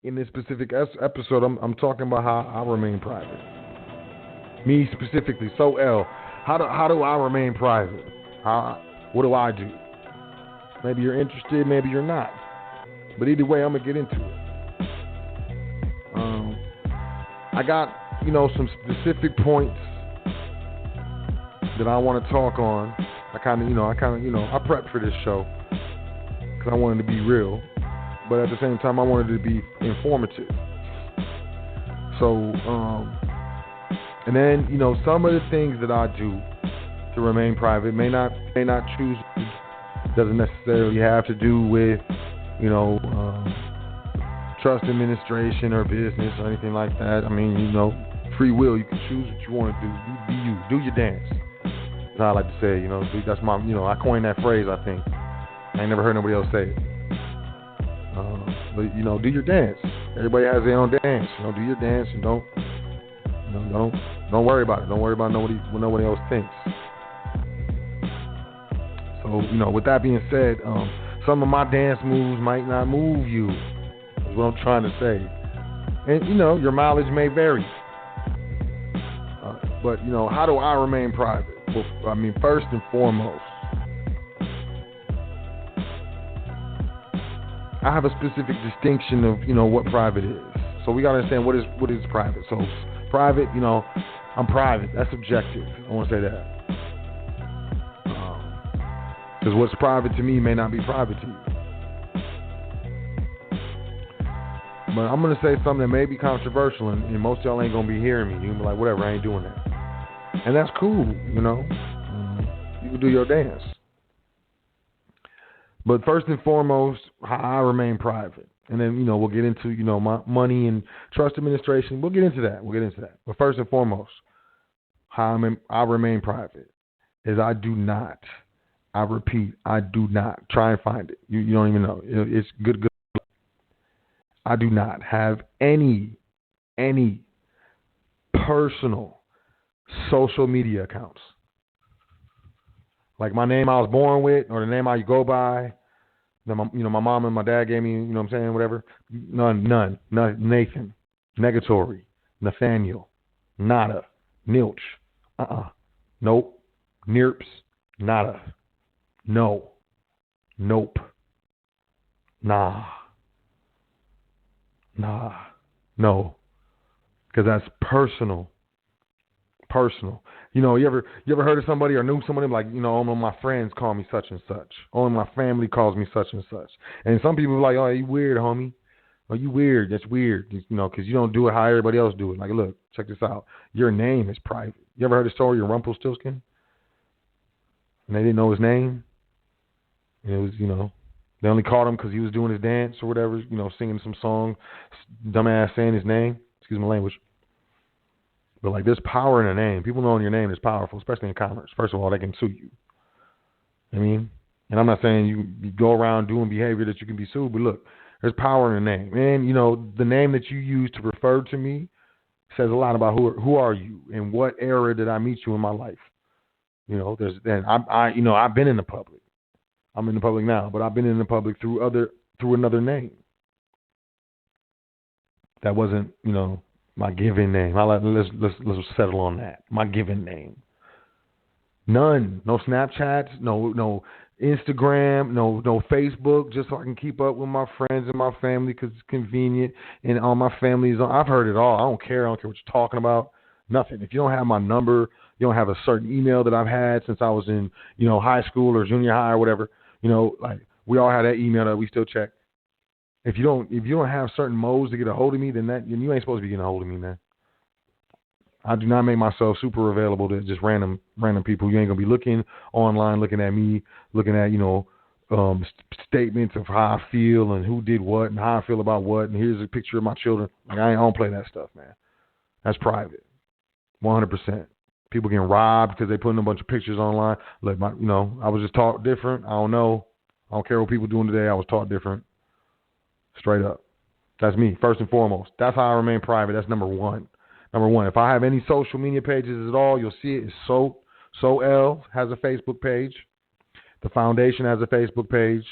in this specific episode, I'm talking about how I remain private. Me specifically. So L, how do I remain private? What do I do? Maybe you're interested, maybe you're not. But either way, I'm gonna get into it. I got some specific points that I want to talk on. I prepped for this show because I wanted to be real, but at the same time, I wanted to be informative. So, and then some of the things that I do to remain private may not choose. Doesn't necessarily have to do with trust administration or business or anything like that. I mean, free will. You can choose what you want to do. Be you. Do your dance. That's how I like to say. That's my. I coined that phrase. I think I ain't never heard nobody else say it. But do your dance. Everybody has their own dance. Do your dance and don't worry about it. Don't worry about what nobody else thinks. So with that being said, some of my dance moves might not move you. Is what I'm trying to say. And your mileage may vary. But how do I remain private? Well, I mean, first and foremost, I have a specific distinction of what private is. So we gotta understand what is private. So private, I'm private. That's subjective. I want to say that because what's private to me may not be private to you. But I'm gonna say something that may be controversial, and most of y'all ain't gonna be hearing me. You can be like, whatever, I ain't doing that, and that's cool. You can do your dance. But first and foremost, how I remain private. And then, we'll get into, my money and trust administration. We'll get into that. But first and foremost, how I remain private is I do not, I repeat, I do not, try and find it. You don't even know. It's good. I do not have any personal social media accounts. Like my name I was born with, or the name I go by, that my mom and my dad gave me, what I'm saying, whatever. None. Nathan, negatory, Nathaniel, nada, nilch, nope, nirps, nada, no, nope, nah, no, because that's personal. You ever heard of somebody or knew somebody like, only my friends call me such and such. Only my family calls me such and such. And some people are like, oh, you weird, homie. Oh, you weird. That's weird. Because you don't do it how everybody else do it. Like, look, check this out. Your name is private. You ever heard the story of Rumpelstiltskin? And they didn't know his name. And it was, they only called him because he was doing his dance or whatever, singing some song, dumbass saying his name. Excuse my language. But like, there's power in a name. People knowing your name is powerful, especially in commerce. First of all, they can sue you. And I'm not saying you go around doing behavior that you can be sued, but look, there's power in a name. And the name that you use to refer to me says a lot about who are you and what era did I meet you in my life. I've been in the public. I'm in the public now, but I've been in the public through another name. That wasn't, my given name. Let's settle on that. My given name. None. No Snapchats. No Instagram. No Facebook. Just so I can keep up with my friends and my family because it's convenient. And all my family's on. I've heard it all. I don't care what you're talking about. Nothing. If you don't have my number, you don't have a certain email that I've had since I was in high school or junior high or whatever. Like we all have that email that we still check. If you don't have certain modes to get a hold of me, then you ain't supposed to be getting a hold of me, man. I do not make myself super available to just random people. You ain't gonna be looking online, looking at me, looking at statements of how I feel and who did what and how I feel about what. And here's a picture of my children. Like I don't play that stuff, man. That's private, 100%. People getting robbed because they putting a bunch of pictures online. Look, I was just taught different. I don't know. I don't care what people doing today. I was taught different. Straight up. That's me, first and foremost. That's how I remain private. That's number one. If I have any social media pages at all, you'll see it. It's Sot. L has a Facebook page. The foundation has a Facebook page.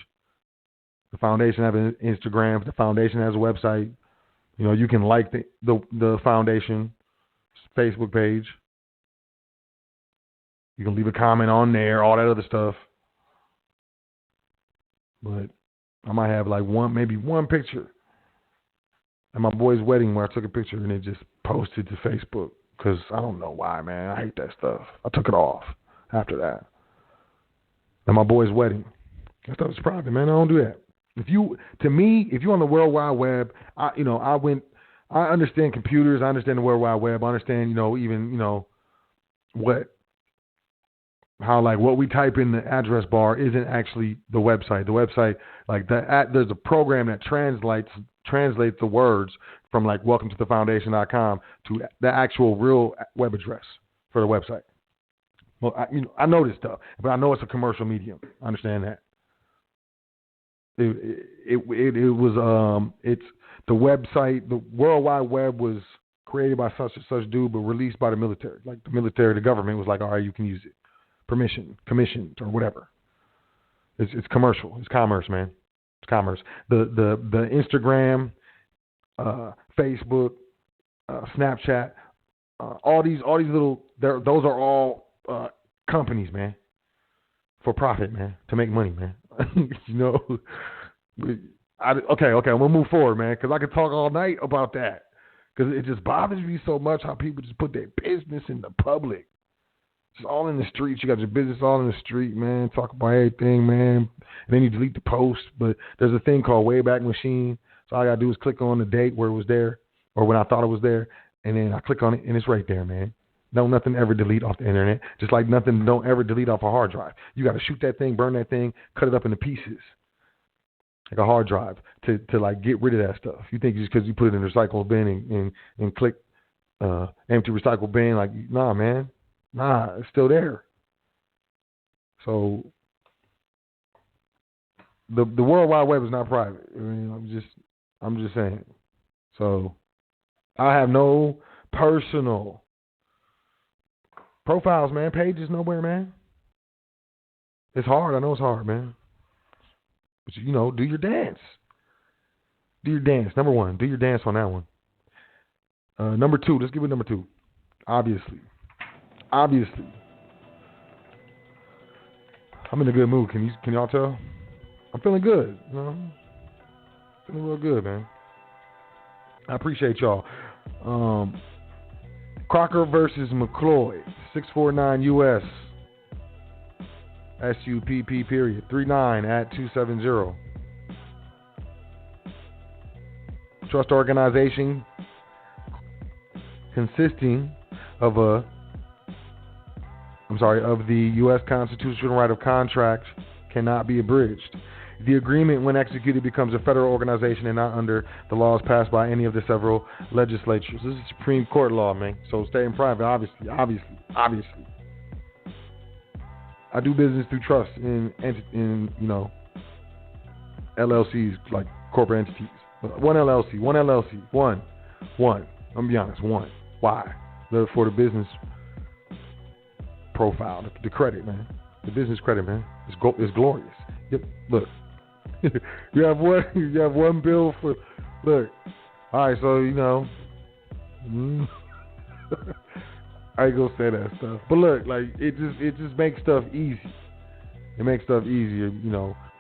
The foundation has an Instagram. The foundation has a website. You know, you can like the foundation Facebook page. You can leave a comment on there, all that other stuff. But I might have like maybe one picture at my boy's wedding where I took a picture and it just posted to Facebook because I don't know why, man. I hate that stuff. I took it off after that. At my boy's wedding. That stuff is private, man. I don't do that. If you're on the World Wide Web, I understand computers. I understand the World Wide Web. I understand, even, what we type in the address bar isn't actually the website. The website, there's a program that translates the words from like welcome to the foundation.com to the actual real web address for the website. Well, I know this stuff, but I know it's a commercial medium. I understand that. It's the website. The World Wide Web was created by such and such dude, but released by the military. Like the military, the government was like, all right, you can use it. Commissioned, or whatever. It's commercial. It's commerce, man. It's commerce. The Instagram, Facebook, Snapchat, all these little. Those are all companies, man. For profit, man. To make money, man. Okay. I'm gonna move forward, man, because I could talk all night about that. Because it just bothers me so much how people just put their business in the public. It's all in the streets. You got your business all in the street, man. Talk about everything, man. And then you delete the post. But there's a thing called Wayback Machine. So all I got to do is click on the date where it was there or when I thought it was there. And then I click on it, and it's right there, man. Don't nothing ever delete off the internet. Just like nothing don't ever delete off a hard drive. You got to shoot that thing, burn that thing, cut it up into pieces. Like a hard drive to like get rid of that stuff. You think just because you put it in the recycle bin and click empty recycle bin, like, nah, man. Nah, it's still there. So the World Wide Web is not private. I mean, I'm just saying. So I have no personal profiles, man. Pages nowhere, man. It's hard. I know it's hard, man. But do your dance. Do your dance. Number one, do your dance on that one. Number two, let's give it number two. Obviously. I'm in a good mood. Can y'all tell? I'm feeling good. Feeling real good, man. I appreciate y'all. Crocker versus McCloy, 649 US. SUPP period 39 at 270. Trust organization consisting of the U.S. constitutional right of contract cannot be abridged. The agreement, when executed, becomes a federal organization and not under the laws passed by any of the several legislatures. This is Supreme Court law, man. So staying private, obviously. I do business through trust in LLCs, like corporate entities. One LLC. I'm gonna be honest. One. Why? For the business profile, the credit, man. The business credit, man. It's glorious. Yep. Look, you have one bill for. Look. All right. So I ain't gonna say that stuff. But look, like it just makes stuff easy. It makes stuff easier,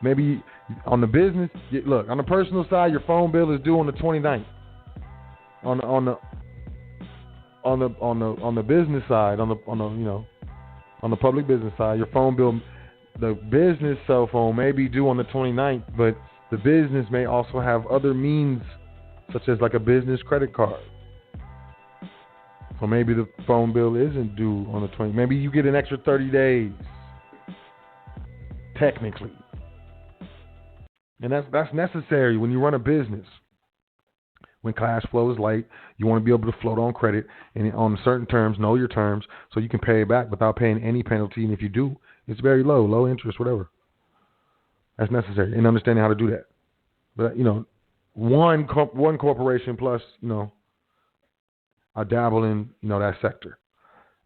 Maybe on the business, look, on the personal side, your phone bill is due on the 29th. On the business side, on the public business side, your phone bill, the business cell phone may be due on the 29th, but the business may also have other means, such as like a business credit card. So maybe the phone bill isn't due on the 20th. Maybe you get an extra 30 days, technically. And that's necessary when you run a business. When cash flow is light, you want to be able to float on credit and on certain terms, know your terms, so you can pay it back without paying any penalty. And if you do, it's very low interest, whatever. That's necessary, and understanding how to do that. But one corporation plus, I dabble in, that sector.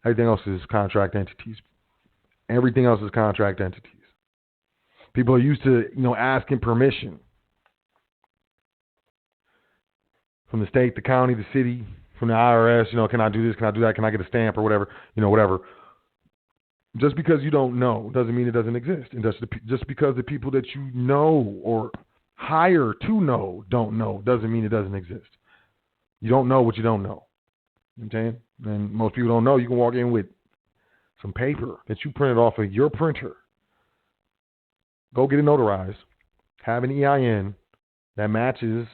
Everything else is contract entities. People are used to, asking permission. from the state, the county, the city, from the IRS. Can I do this? Can I do that? Can I get a stamp or whatever? Whatever. Just because you don't know doesn't mean it doesn't exist. And just because the people that you know or hire to know don't know doesn't mean it doesn't exist. You don't know what you don't know. You know what I'm saying? And most people don't know. You can walk in with some paper that you printed off of your printer. Go get it notarized. Have an EIN that matches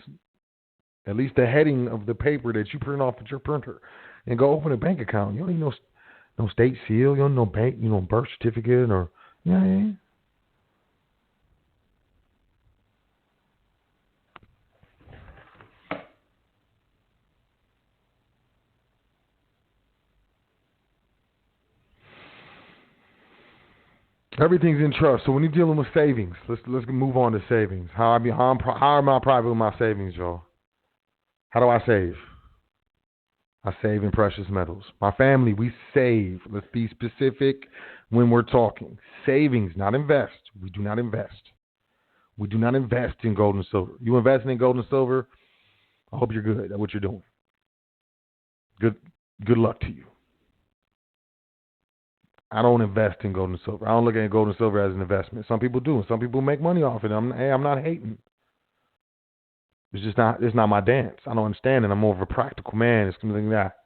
at least the heading of the paper that you printed off at your printer. And go open a bank account. You don't need no state seal. You don't need no bank, birth certificate or yeah. Everything's in trust. So when you're dealing with savings, let's move on to savings. How am I private with my savings, y'all? How do I save? I save in precious metals. My family, we save. Let's be specific when we're talking. Savings, not invest. We do not invest. We do not invest in gold and silver. You investing in gold and silver, I hope you're good at what you're doing. Good luck to you. I don't invest in gold and silver. I don't look at gold and silver as an investment. Some people do, and some people make money off it. I'm not hating. It's not my dance. I don't understand it. I'm more of a practical man. It's something that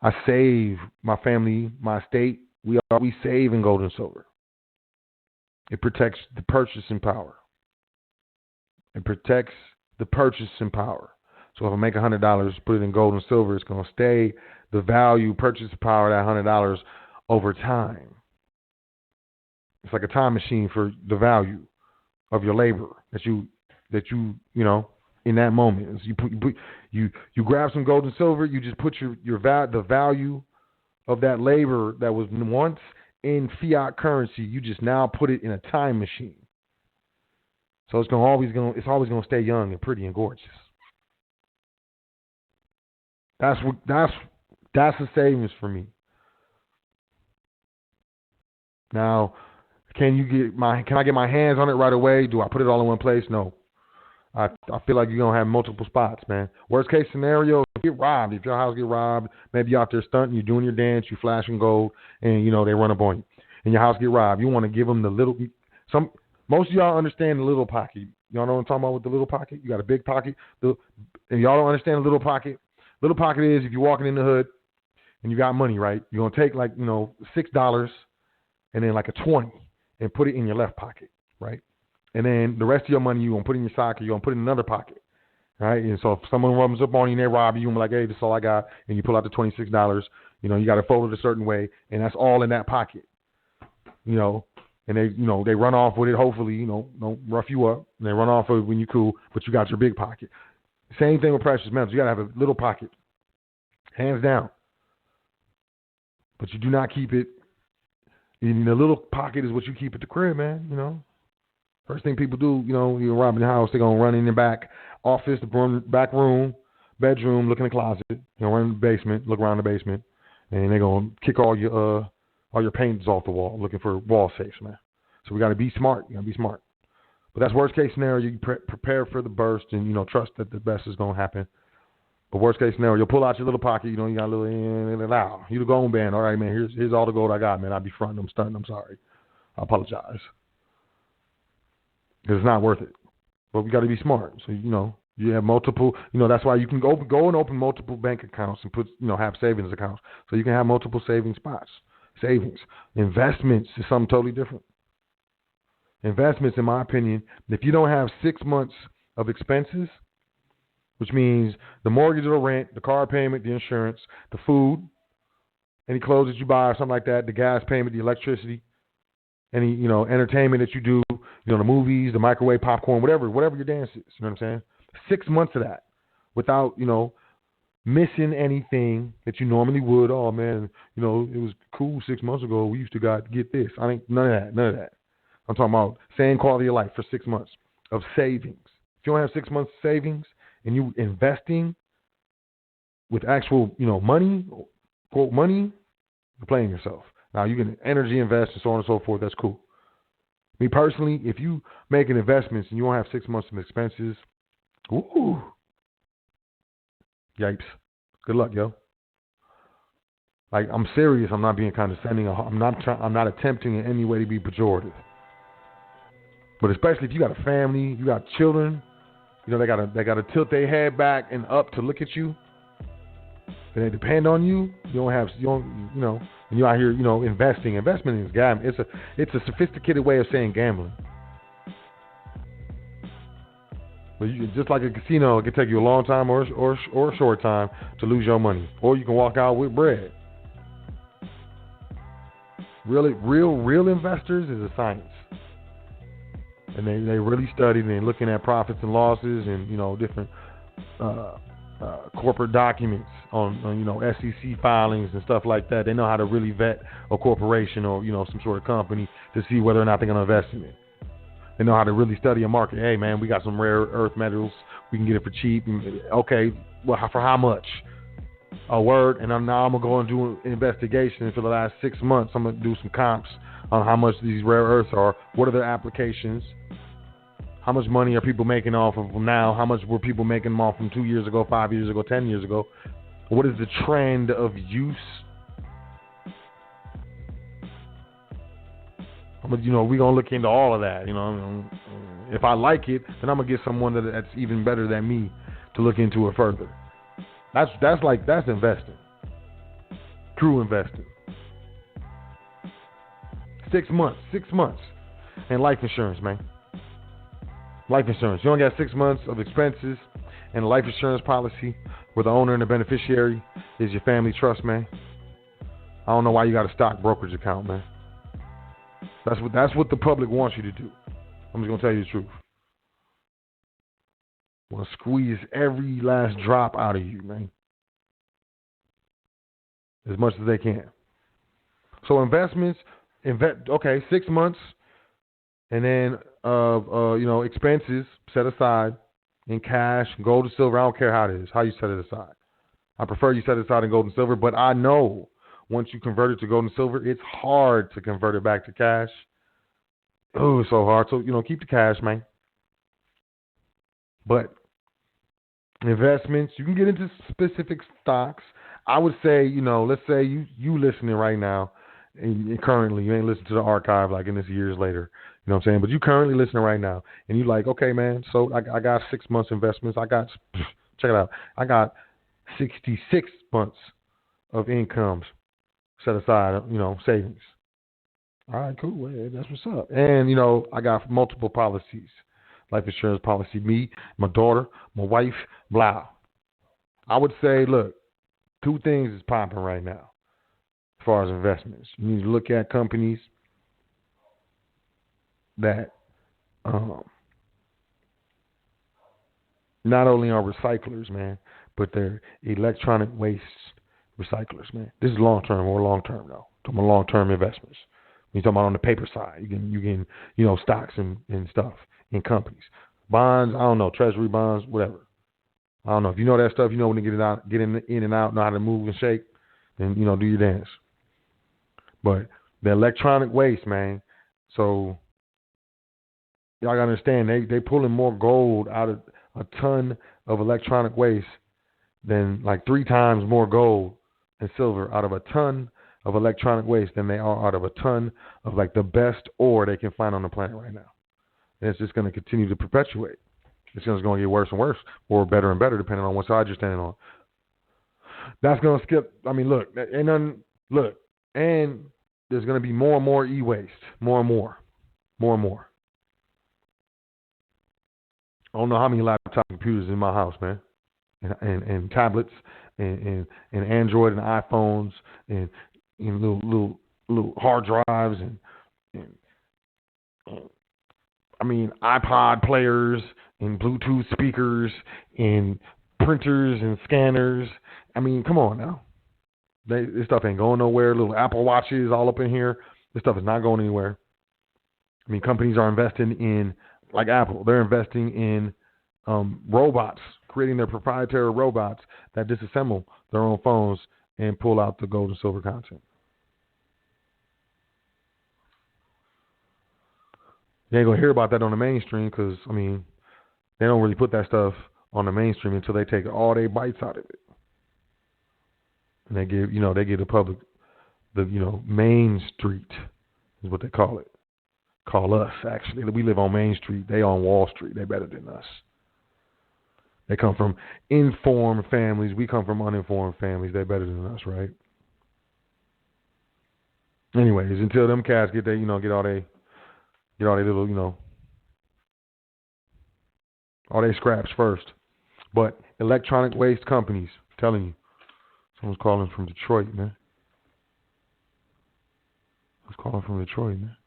I save my family, my estate. We save in gold and silver. It protects the purchasing power. It protects the purchasing power. So if I make $100, put it in gold and silver, it's going to stay the value, purchasing power of that $100 over time. It's like a time machine for the value of your labor that you in that moment. You grab some gold and silver, you just put the value of that labor that was once in fiat currency, you just now put it in a time machine. So it's always going to stay young and pretty and gorgeous. That's the savings for me. Now, can I get my hands on it right away? Do I put it all in one place? No. I feel like you're going to have multiple spots, man. Worst case scenario, get robbed. If your house get robbed, maybe you're out there stunting, you're doing your dance, you flashing gold, and, they run up on you. And your house get robbed. You want to give them the little – most of y'all understand the little pocket. Y'all know what I'm talking about with the little pocket? You got a big pocket. And y'all don't understand the little pocket. Little pocket is if you're walking in the hood and you got money, right? You're going to take $6 and then like a 20 and put it in your left pocket, right? And then the rest of your money you're going to put in your sock or you're going to put it in another pocket, right? And so if someone runs up on you and they rob you, you're like, hey, this is all I got. And you pull out the $26, you got to fold it a certain way, and that's all in that pocket, And they run off with it, hopefully, don't rough you up. And they run off with it when you're cool, but you got your big pocket. Same thing with precious metals. You got to have a little pocket, hands down. But you do not keep it. In the little pocket is what you keep at the crib, man, First thing people do, you're robbing the house, they're going to run in the back office, the back room, bedroom, look in the closet, run in the basement, look around the basement, and they're going to kick all your paintings off the wall looking for wall safes, man. So we got to be smart. You got to be smart. But that's worst case scenario. You prepare for the burst and, trust that the best is going to happen. But worst case scenario, you'll pull out your little pocket, you got a little you the gold band. All right, man, here's all the gold I got, man. I'll be fronting, I'm stunting, I'm sorry. I apologize. Because it's not worth it. But we got to be smart. So, you have multiple, that's why you can go and open multiple bank accounts and put, have savings accounts. So you can have multiple saving spots. Savings. Investments is something totally different. Investments, in my opinion, if you don't have 6 months of expenses, which means the mortgage or rent, the car payment, the insurance, the food, any clothes that you buy or something like that, the gas payment, the electricity, any, entertainment that you do, the movies, the microwave, popcorn, whatever your dance is, you know what I'm saying? 6 months of that without, missing anything that you normally would. Oh, man, it was cool 6 months ago. We used to get this. I think none of that. I'm talking about same quality of life for 6 months of savings. If you don't have 6 months of savings and you investing with actual, money, quote, money, you're playing yourself. Now, you can energy invest and so on and so forth. That's cool. Me personally, if you making investments and you don't have 6 months of expenses, ooh, Yipes. Good luck, yo. Like, I'm serious. I'm not being condescending. I'm not attempting in any way to be pejorative. But especially if you got a family, you got children, they gotta tilt their head back and up to look at you. And they depend on you. And you out here, investing. Investment is gambling. It's a sophisticated way of saying gambling. But just like a casino, it can take you a long time or a short time to lose your money, or you can walk out with bread. Really, real investors is a science, and they really study and they're looking at profits and losses and different corporate documents on SEC filings and stuff like that. They know how to really vet a corporation or some sort of company to see whether or not they're going to invest in it. They know how to really study a market. Hey man, we got some rare earth metals. We can get it for cheap. Okay, well, for how much? A word. And now I'm gonna go and do an investigation for the last 6 months. I'm gonna do some comps on how much these rare earths are. What are their applications? How much money are people making off of them now? How much were people making them off from 2 years ago, 5 years ago, 10 years ago? What is the trend of use? We're gonna look into all of that. If I like it, then I'm gonna get someone that's even better than me to look into it further. That's investing. True investing. 6 months. And life insurance, man. Life insurance. You only got 6 months of expenses and a life insurance policy where the owner and the beneficiary is your family trust, man. I don't know why you got a stock brokerage account, man. That's what the public wants you to do. I'm just gonna tell you the truth. Want to squeeze every last drop out of you, man, as much as they can. So investments, 6 months, and then expenses set aside in cash, gold and silver. I don't care how it is, how you set it aside. I prefer you set it aside in gold and silver, but I know once you convert it to gold and silver, it's hard to convert it back to cash. Oh, it's so hard. So keep the cash, man. But investments, you can get into specific stocks. I would say, let's say you listening right now, and currently you ain't listening to the archive like in this years later. You know what I'm saying? But you currently listening right now, and you like, okay, man. So I got 6 months investments. Check it out. I got 66 months of incomes set aside. Savings. All right, cool. Well, that's what's up. And I got multiple policies. Life insurance policy, me, my daughter, my wife, blah. I would say, look, 2 things is popping right now as far as investments. You need to look at companies that not only are recyclers, man, but they're electronic waste recyclers, man. This is long-term or long-term, though. I'm talking about long-term investments. You're talking about on the paper side. You can stocks and stuff in companies. Bonds, I don't know, treasury bonds, whatever. I don't know. If you know that stuff, when to get in and out, know how to move and shake, then, do your dance. But the electronic waste, man, so y'all got to understand, they pulling more gold out of a ton of electronic waste than like 3 times more gold and silver out of a ton of electronic waste than they are out of a ton of like the best ore they can find on the planet right now. And it's just going to continue to perpetuate. It's just going to get worse and worse or better and better depending on what side you're standing on. That's going to skip. I mean, look, and there's going to be more and more e-waste, more and more. I don't know how many laptop computers in my house, man, and tablets and Android and iPhones and little hard drives and I mean iPod players and Bluetooth speakers and printers and scanners. I mean, come on now. This stuff ain't going nowhere. Little Apple Watches all up in here. This stuff is not going anywhere. I mean, companies are investing in, like Apple, they're investing in robots, creating their proprietary robots that disassemble their own phones and pull out the gold and silver content. You ain't going to hear about that on the mainstream because, I mean, they don't really put that stuff on the mainstream until they take all their bites out of it. and they give the public the Main Street is what they call it. Call us actually. We live on Main Street. They on Wall Street. They better than us. They come from informed families. We come from uninformed families. They better than us, right? Anyways, until them cats get get all they little all they scraps first. But electronic waste companies, I'm telling you, someone's calling from Detroit, man. Who's calling from Detroit, man?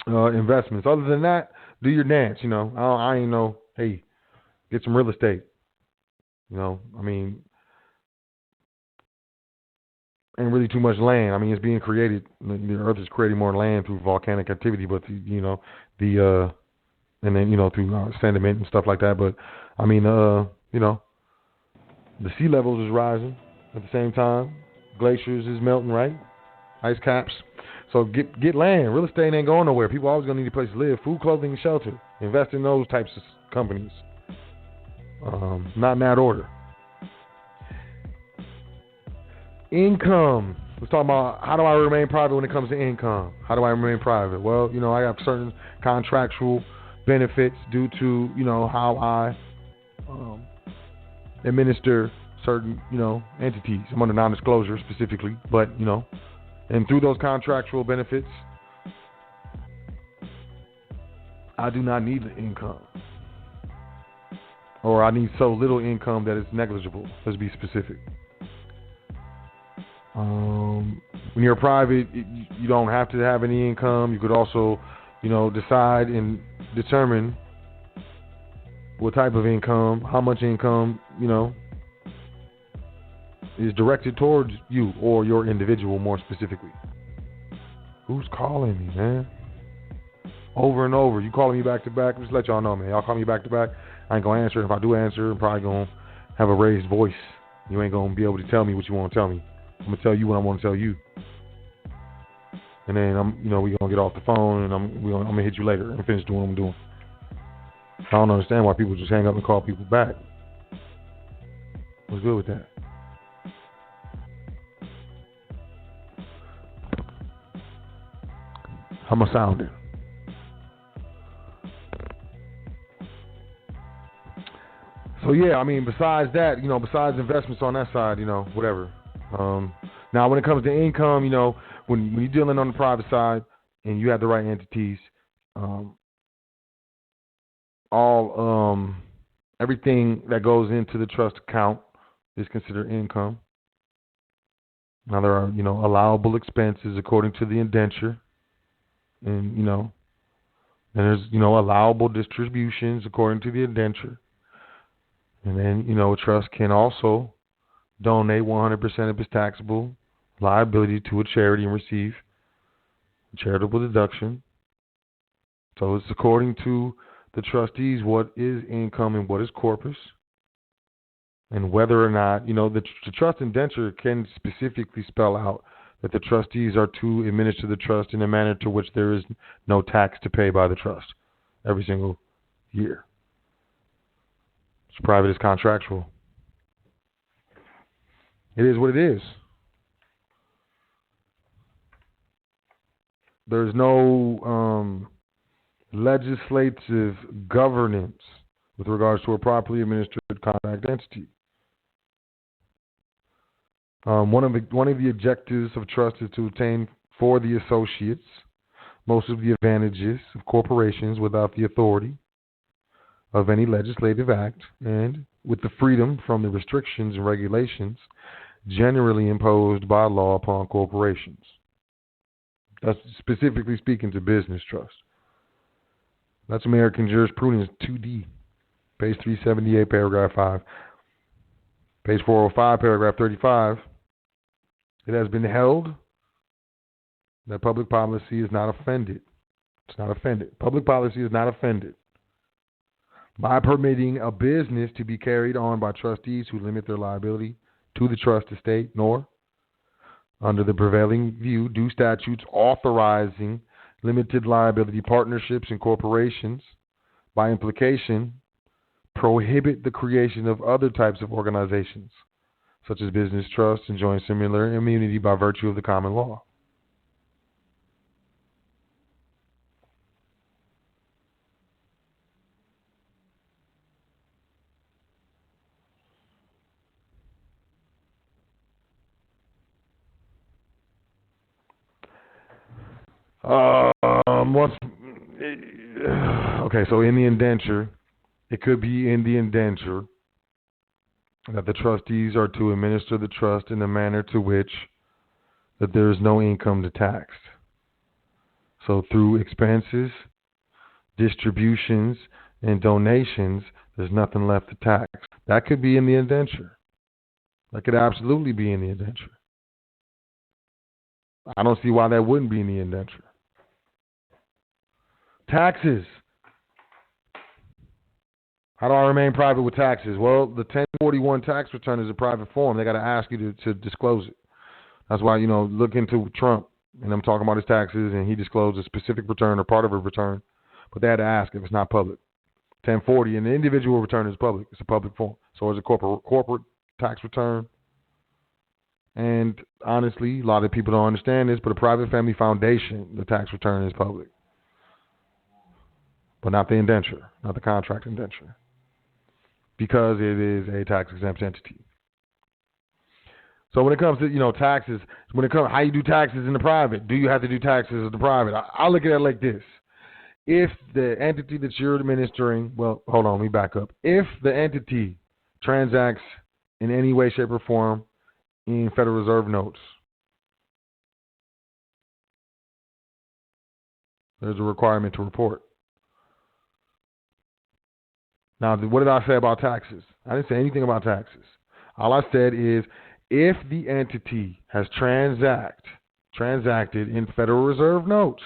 Investments. Other than that, do your dance. I ain't know. Hey, get some real estate. I mean, ain't really too much land. I mean, it's being created. The Earth is creating more land through volcanic activity, but and then through sediment and stuff like that. But I mean, the sea levels is rising at the same time. Glaciers is melting, right? Ice caps. So get land. Real estate ain't going nowhere. People always gonna need a place to live. Food, clothing, and shelter. Invest in those types of companies. Not in that order. Income. Let's talk about how do I remain private when it comes to income. How do I remain private? Well, I have certain contractual benefits due to how I administer certain entities. I'm under non-disclosure specifically, but and through those contractual benefits, I do not need the income, or I need so little income that it's negligible. Let's be specific. When you're private, you don't have to have any income. You could also, decide and determine what type of income, how much income, is directed towards you or your individual more specifically. Who's calling me, man? Over and over. You calling me back to back? Just let y'all know, man. Y'all call me back to back. I ain't going to answer. If I do answer, I'm probably going to have a raised voice. You ain't going to be able to tell me what you want to tell me. I'm going to tell you what I want to tell you. And then, we going to get off the phone and I'm going to hit you later and finish doing what I'm doing. I don't understand why people just hang up and call people back. What's good with that? How am I sounding? So yeah, I mean, besides that, besides investments on that side, whatever. Now, when it comes to income, when you're dealing on the private side and you have the right entities, everything that goes into the trust account is considered income. Now there are, allowable expenses according to the indenture, and then there's, allowable distributions according to the indenture, and then, a trust can also donate 100% of its taxable liability to a charity and receive a charitable deduction. So it's according to the trustees what is income and what is corpus, and whether or not, the trust indenture can specifically spell out that the trustees are to administer the trust in a manner to which there is no tax to pay by the trust every single year. It's private, it's contractual. It is what it is. There's no legislative governance with regards to a properly administered contract entity. One of the objectives of trust is to obtain for the associates most of the advantages of corporations without the authority of any legislative act and with the freedom from the restrictions and regulations generally imposed by law upon corporations. That's specifically speaking to business trust. That's American Jurisprudence 2D, page 378, paragraph 5. Page 405, paragraph 35. It has been held that public policy is not offended. It's not offended. Public policy is not offended by permitting a business to be carried on by trustees who limit their liability to the trust estate, nor, under the prevailing view, do statutes authorizing limited liability partnerships and corporations, by implication, prohibit the creation of other types of organizations, such as business trusts, enjoying similar immunity by virtue of the common law. What's okay? So in the indenture, it could be in the indenture that the trustees are to administer the trust in a manner to which that there is no income to tax. So through expenses, distributions, and donations, there's nothing left to tax. That could be in the indenture. That could absolutely be in the indenture. I don't see why that wouldn't be in the indenture. Taxes. How do I remain private with taxes? Well, the 1041 tax return is a private form. They got to ask you to disclose it. That's why, look into Trump, and I'm talking about his taxes, and he disclosed a specific return or part of a return, but they had to ask if it's not public. 1040, and the individual return is public. It's a public form. So is a corporate tax return. And honestly, a lot of people don't understand this, but a private family foundation, the tax return is public. But not the indenture, not the contract indenture, because it is a tax-exempt entity. So when it comes to, taxes, when it comes how you do taxes in the private, do you have to do taxes in the private? I look at it like this. If the entity that you're administering, well, hold on, let me back up. If the entity transacts in any way, shape, or form in Federal Reserve notes, there's a requirement to report. Now, what did I say about taxes? I didn't say anything about taxes. All I said is if the entity has transacted in Federal Reserve notes,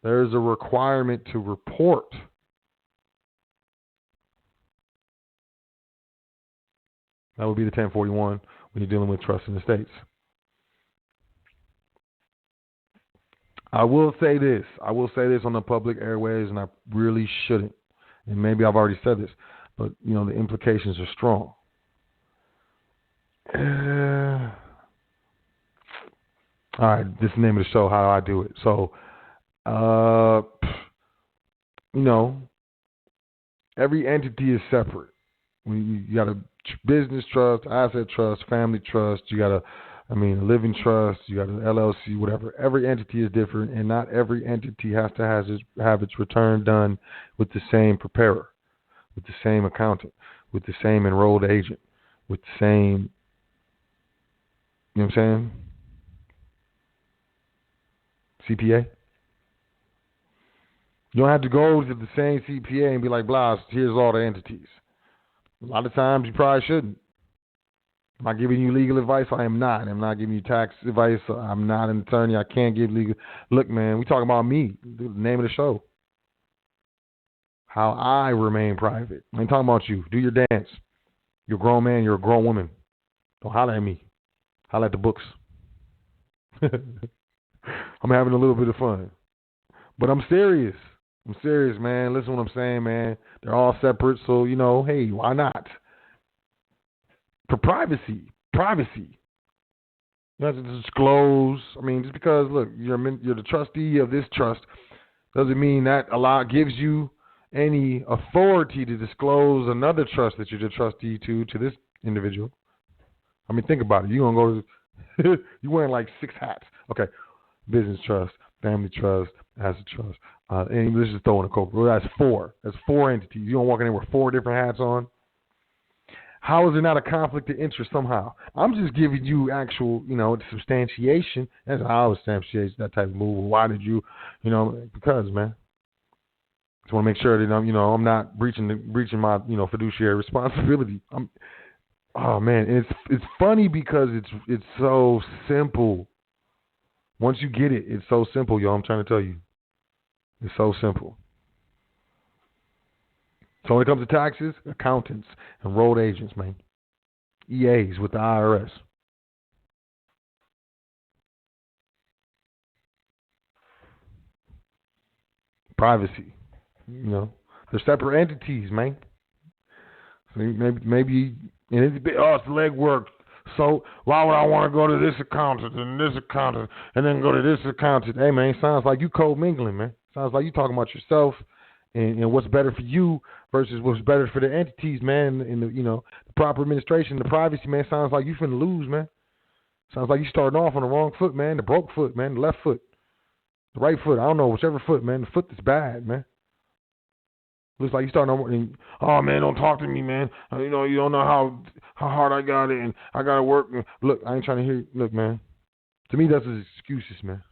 there is a requirement to report. That would be the 1041 when you're dealing with trusts and estates. I will say this on the public airways, and I really shouldn't. And maybe I've already said this, but the implications are strong. All right, this is the name of the show, How Do I Do It? So, every entity is separate. You got a business trust, asset trust, family trust. You got a living trust. You got an LLC, whatever. Every entity is different, and not every entity has to have its return done with the same preparer, with the same accountant, with the same enrolled agent, with the same. You know what I'm saying? CPA. You don't have to go to the same CPA and be like, blah, here's all the entities. A lot of times you probably shouldn't. Am I giving you legal advice? I am not. I'm not giving you tax advice. I'm not an attorney. I can't give legal. Look, man, we talking about me, the name of the show. How I remain private. I ain't talking about you. Do your dance. You're a grown man. You're a grown woman. Don't holler at me. Holler at the books. I'm having a little bit of fun. But I'm serious. I'm serious, man. Listen to what I'm saying, man. They're all separate, so, hey, why not? For privacy. You have to disclose. Just because, look, you're the trustee of this trust doesn't mean that gives you any authority to disclose another trust that you're the trustee to this individual. Think about it. You're going to go to, you're wearing like 6 hats. Okay. Business trust, family trust, asset trust. And let's just throw in a corporate. Well, that's 4. That's 4 entities. You don't walk in there with 4 different hats on. How is there not a conflict of interest somehow? I'm just giving you actual, substantiation. That's how I would substantiate that type of move. Why did you, because, man. Just want to make sure that I'm not breaching my, fiduciary responsibility. Oh man, and it's funny because it's so simple. Once you get it, it's so simple, yo. I'm trying to tell you. It's so simple. So when it comes to taxes, accountants, enrolled agents, man. EAs with the IRS. Privacy. They're separate entities, man. Maybe and it's the legwork. So why would I want to go to this accountant and this accountant and then go to this accountant? Hey man, sounds like you co-mingling, man. Sounds like you talking about yourself and what's better for you versus what's better for the entities, man. And the the proper administration, the privacy, man. Sounds like you finna lose, man. Sounds like you starting off on the wrong foot, man. The broke foot, man. The left foot, the right foot. I don't know, whichever foot, man. The foot that's bad, man. Looks like you starting on. Oh man, don't talk to me, man. You don't know how hard I got it, and I gotta work. Look, I ain't trying to hear. Look, man. To me, that's just excuses, man.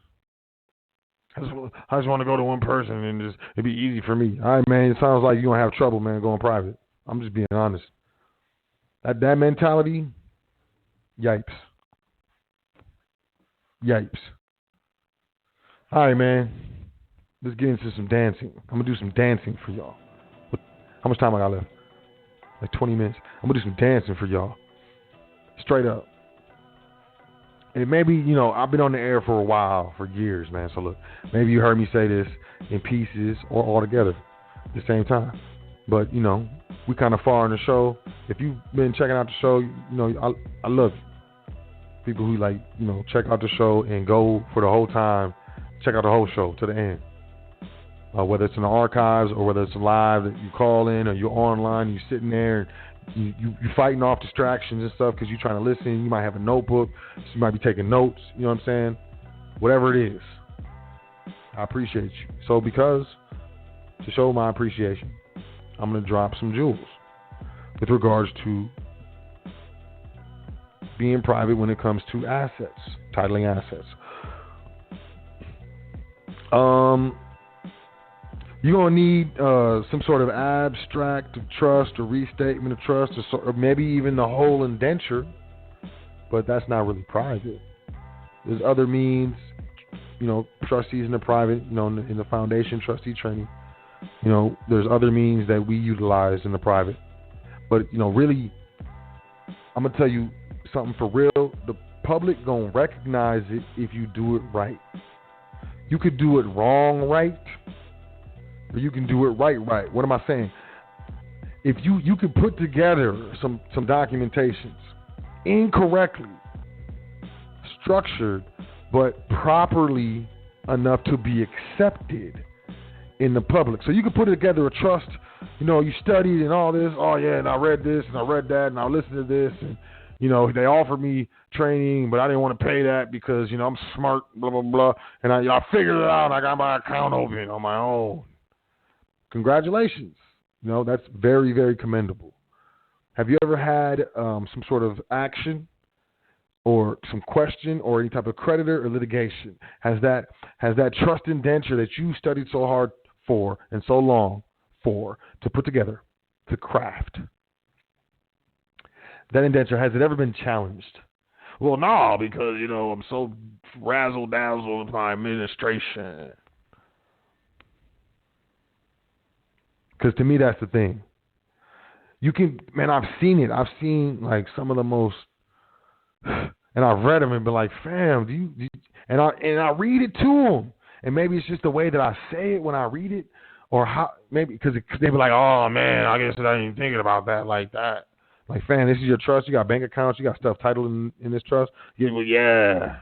I just want to go to one person and just it'd be easy for me. All right, man. It sounds like you're gonna have trouble, man, going private. I'm just being honest. That mentality, yipes. Yipes. All right, man. Let's get into some dancing. I'm gonna do some dancing for y'all. How much time I got left? Like 20 minutes. I'm gonna do some dancing for y'all. Straight up. And maybe, I've been on the air for a while, for years, man. So look, maybe you heard me say this in pieces or all together at the same time. But, we kind of far in the show. If you've been checking out the show, I love you. People who check out the show and go for the whole time, check out the whole show to the end. Whether it's in the archives or whether it's live that you call in or you're online, you're sitting there and you're fighting off distractions and stuff because you're trying to listen. You might have a notebook. You might be taking notes. You know what I'm saying? Whatever it is, I appreciate you. So because to show my appreciation, I'm going to drop some jewels with regards to being private when it comes to assets, titling assets. You're going to need some sort of abstract of trust or restatement of trust or maybe even the whole indenture, but that's not really private. There's other means, trustees in the private, in the foundation trustee training, there's other means that we utilize in the private. But, really, I'm going to tell you something for real. The public going to recognize it if you do it right. You could do it wrong right, or you can do it right. What am I saying? If you could put together some documentations incorrectly structured, but properly enough to be accepted in the public. So you could put together a trust, you studied and all this. Oh yeah, and I read this and I read that and I listened to this and they offered me training, but I didn't want to pay that because I'm smart, blah blah blah, and I figured it out. I got my account open on my own. Congratulations. That's very, very commendable. Have you ever had some sort of action or some question or any type of creditor or litigation? Has that trust indenture that you studied so hard for and so long for to put together, to craft, that indenture, has it ever been challenged? Well, no, because, I'm so razzle-dazzled with my administration. Because to me, that's the thing. You can, man, I've seen it. I've seen some of the most, and I've read them and been like, fam, do you and I read it to them. And maybe it's just the way that I say it when I read it, or how, maybe because they be like, oh man, I guess I ain't thinking about that like that. Like, fam, this is your trust. You got bank accounts. You got stuff titled in this trust. Yeah.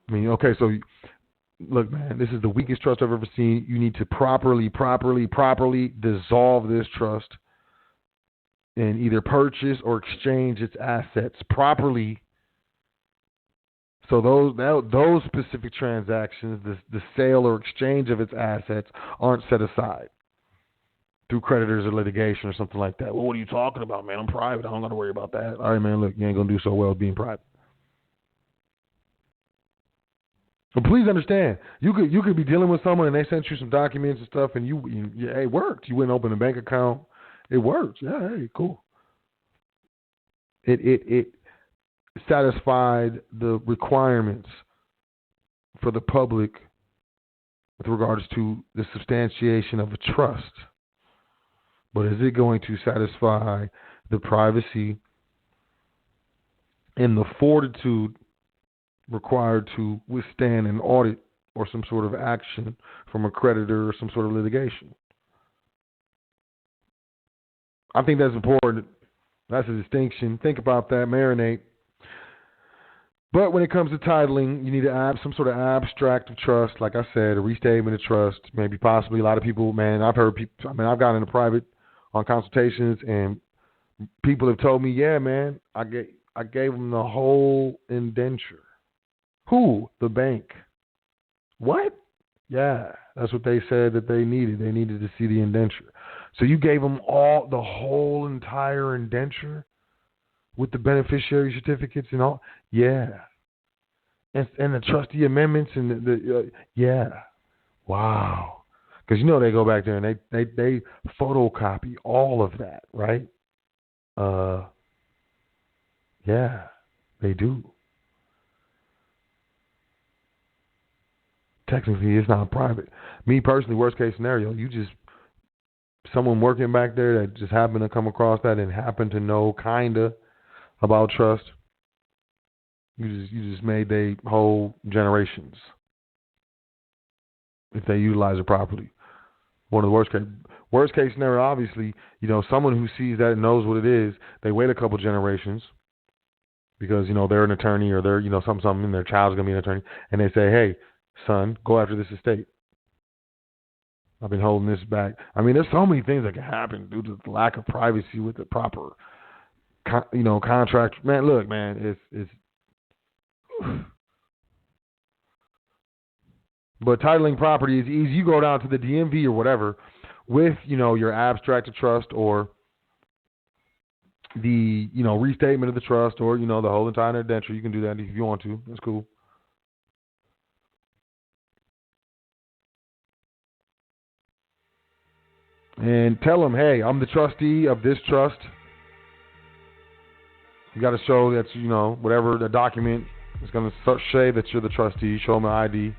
I mean, okay, so. Look, man, this is the weakest trust I've ever seen. You need to properly dissolve this trust and either purchase or exchange its assets properly. So those specific transactions, the sale or exchange of its assets, aren't set aside through creditors or litigation or something like that. Well, what are you talking about, man? I'm private. I don't got to worry about that. All right, man, look, you ain't going to do so well being private. But please understand, you could be dealing with someone and they sent you some documents and stuff, and it worked. You went and opened a bank account. It worked. Yeah, hey, cool. It satisfied the requirements for the public with regards to the substantiation of a trust. But is it going to satisfy the privacy and the fortitude required to withstand an audit or some sort of action from a creditor or some sort of litigation? I think that's important. That's a distinction. Think about that. Marinate. But when it comes to titling, you need to add some sort of abstract of trust. Like I said, a restatement of trust. Maybe possibly a lot of people, man, I've heard people, I've gotten into private on consultations and people have told me, yeah, man, I gave them the whole indenture. Who? The bank. What? Yeah, that's what they said that they needed. They needed to see the indenture. So you gave them the whole entire indenture with the beneficiary certificates and all? Yeah. And the trustee amendments and yeah. Wow. Because they go back there and they photocopy all of that, right? Yeah, they do. Technically, it's not private. Me personally, worst case scenario, someone working back there that just happened to come across that and happened to know kinda about trust. You just made their whole generations if they utilize it properly. One of the worst case scenario, obviously, someone who sees that and knows what it is, they wait a couple generations because they're an attorney or they're something, and their child's gonna be an attorney, and they say, hey, son, go after this estate. I've been holding this back. I mean, there's so many things that can happen due to the lack of privacy with the proper, contract. Man, look, man, it's. But titling property is easy. You go down to the DMV or whatever with, your abstract of trust or the, restatement of the trust or, the whole entire indenture. You can do that if you want to. That's cool. And tell them, hey, I'm the trustee of this trust. You got to show that, whatever the document is going to say that you're the trustee. Show them an ID.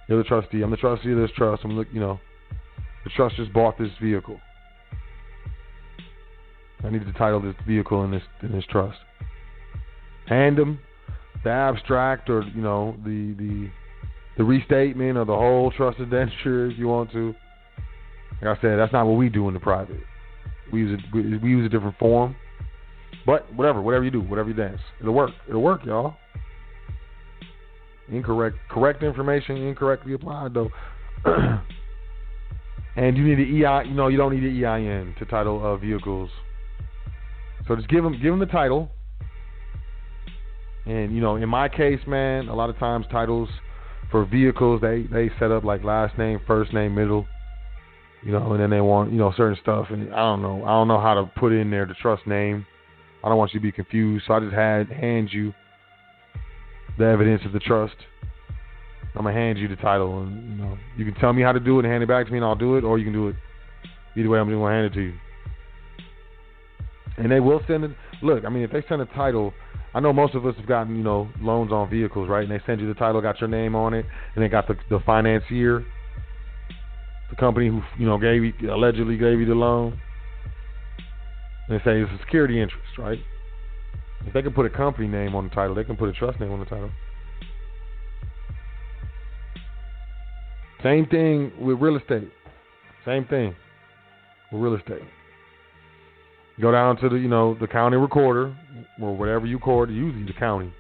You're the trustee. I'm the trustee of this trust. The trust just bought this vehicle. I need to title this vehicle in this trust. Hand them the abstract or the restatement or the whole trust indenture if you want to. Like I said, that's not what we do in the private. We use a different form. But whatever you do, whatever you dance, it'll work. It'll work, y'all. Correct information, incorrectly applied though. And you need the EI. You don't need the EIN to title vehicles. So just give them the title. And in my case, man, a lot of times titles for vehicles they set up like last name, first name, middle. And then they want certain stuff, and I don't know how to put in there the trust name. I don't want you to be confused, so I just hand you the evidence of the trust. I'm gonna hand you the title, and you can tell me how to do it and hand it back to me, and I'll do it, or you can do it. Either way, I'm just gonna hand it to you. And they will send it. Look, I mean, if they send a title, I know most of us have gotten loans on vehicles, right? And they send you the title, got your name on it, and they got the financier, the company who allegedly gave you the loan. And they say it's a security interest, right? If they can put a company name on the title, they can put a trust name on the title. Same thing with real estate. Same thing with real estate. Go down to the county recorder or whatever you record, usually the county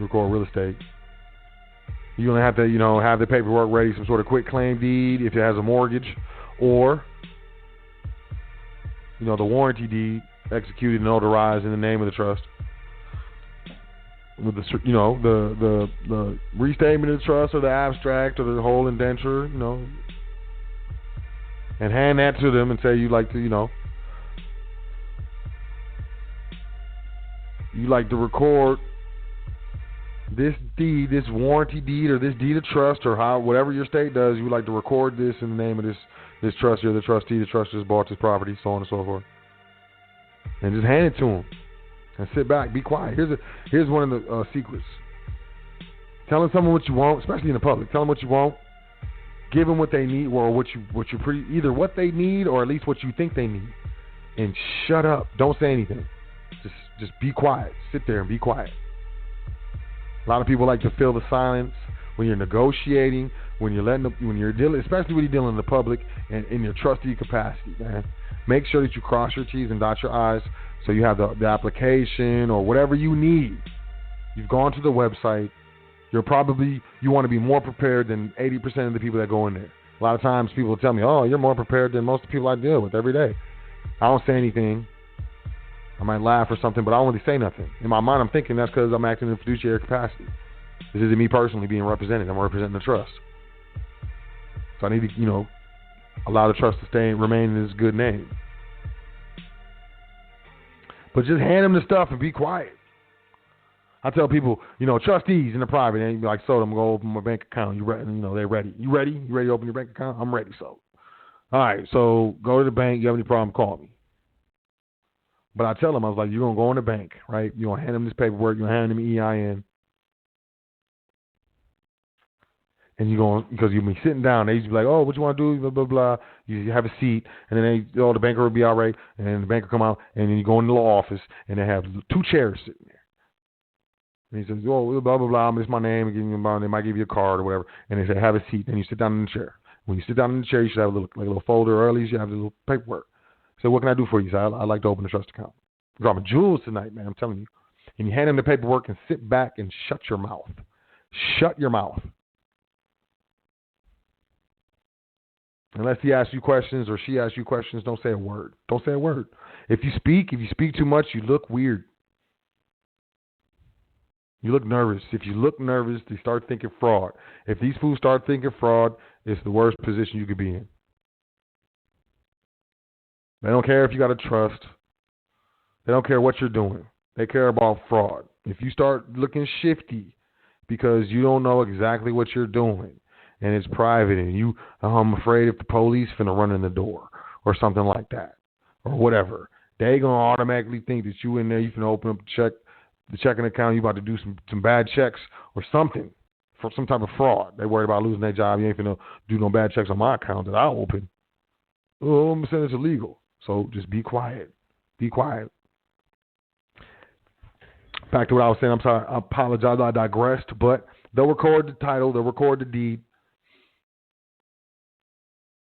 record real estate. You're going to have to, have the paperwork ready, some sort of quick claim deed if it has a mortgage, or, the warranty deed executed and notarized in the name of the trust. With the restatement of the trust or the abstract or the whole indenture, and hand that to them and say you'd like to, you like to record this deed, this warranty deed, or this deed of trust, or whatever your state does, you would like to record this in the name of this trust. You're the trustee. The trust just bought this property, so on and so forth. And just hand it to them, and sit back, be quiet. Here's one of the secrets. Telling someone what you want, especially in the public. Tell them what you want. Give them what they need, or either what they need, or at least what you think they need. And shut up. Don't say anything. Just be quiet. Sit there and be quiet. A lot of people like to fill the silence when you're negotiating, when you're dealing, especially when you're dealing in the public and in your trustee capacity, man. Make sure that you cross your T's and dot your I's so you have the application or whatever you need. You've gone to the website. You want to be more prepared than 80% of the people that go in there. A lot of times people will tell me, oh, you're more prepared than most of the people I deal with every day. I don't say anything. I might laugh or something, but I don't really say nothing. In my mind, I'm thinking that's because I'm acting in a fiduciary capacity. This isn't me personally being represented. I'm representing the trust. So I need to, allow the trust to remain in its good name. But just hand them the stuff and be quiet. I tell people, trustees in the private, and you be like, so I'm going to open my bank account. You ready? They're ready. You ready? You ready to open your bank account? I'm ready, so. All right, so go to the bank. You have any problem, call me. But I tell them, I was like, you're going to go in the bank, right? You're going to hand them this paperwork. You're going to hand them EIN. And you're going, because you'll be sitting down. They used to be like, oh, what you want to do? Blah, blah, blah. You have a seat. And then the banker will be all right. And then the banker come out. And then you go in the law office. And they have 2 chairs sitting there. And he says, oh, blah, blah, blah. It's my name. They might give you a card or whatever. And they say, have a seat. And you sit down in the chair. When you sit down in the chair, you should have a little folder, or at least you have a little paperwork. So what can I do for you? So I'd like to open a trust account. I'm dropping jewels tonight, man. I'm telling you. And you hand them the paperwork and sit back and shut your mouth. Shut your mouth. Unless he asks you questions or she asks you questions, don't say a word. Don't say a word. If you speak too much, you look weird. You look nervous. If you look nervous, they start thinking fraud. If these fools start thinking fraud, it's the worst position you could be in. They don't care if you got a trust. They don't care what you're doing. They care about fraud. If you start looking shifty because you don't know exactly what you're doing and it's private and I'm afraid if the police finna run in the door or something like that or whatever, they gonna automatically think that you in there, you finna open up the checking account, you about to do some bad checks or something for some type of fraud. They worried about losing their job. You ain't finna do no bad checks on my account that I open. Oh, I'm saying it's illegal. So just be quiet. Be quiet. Back to what I was saying. I'm sorry. I apologize. I digressed. But they'll record the title. They'll record the deed.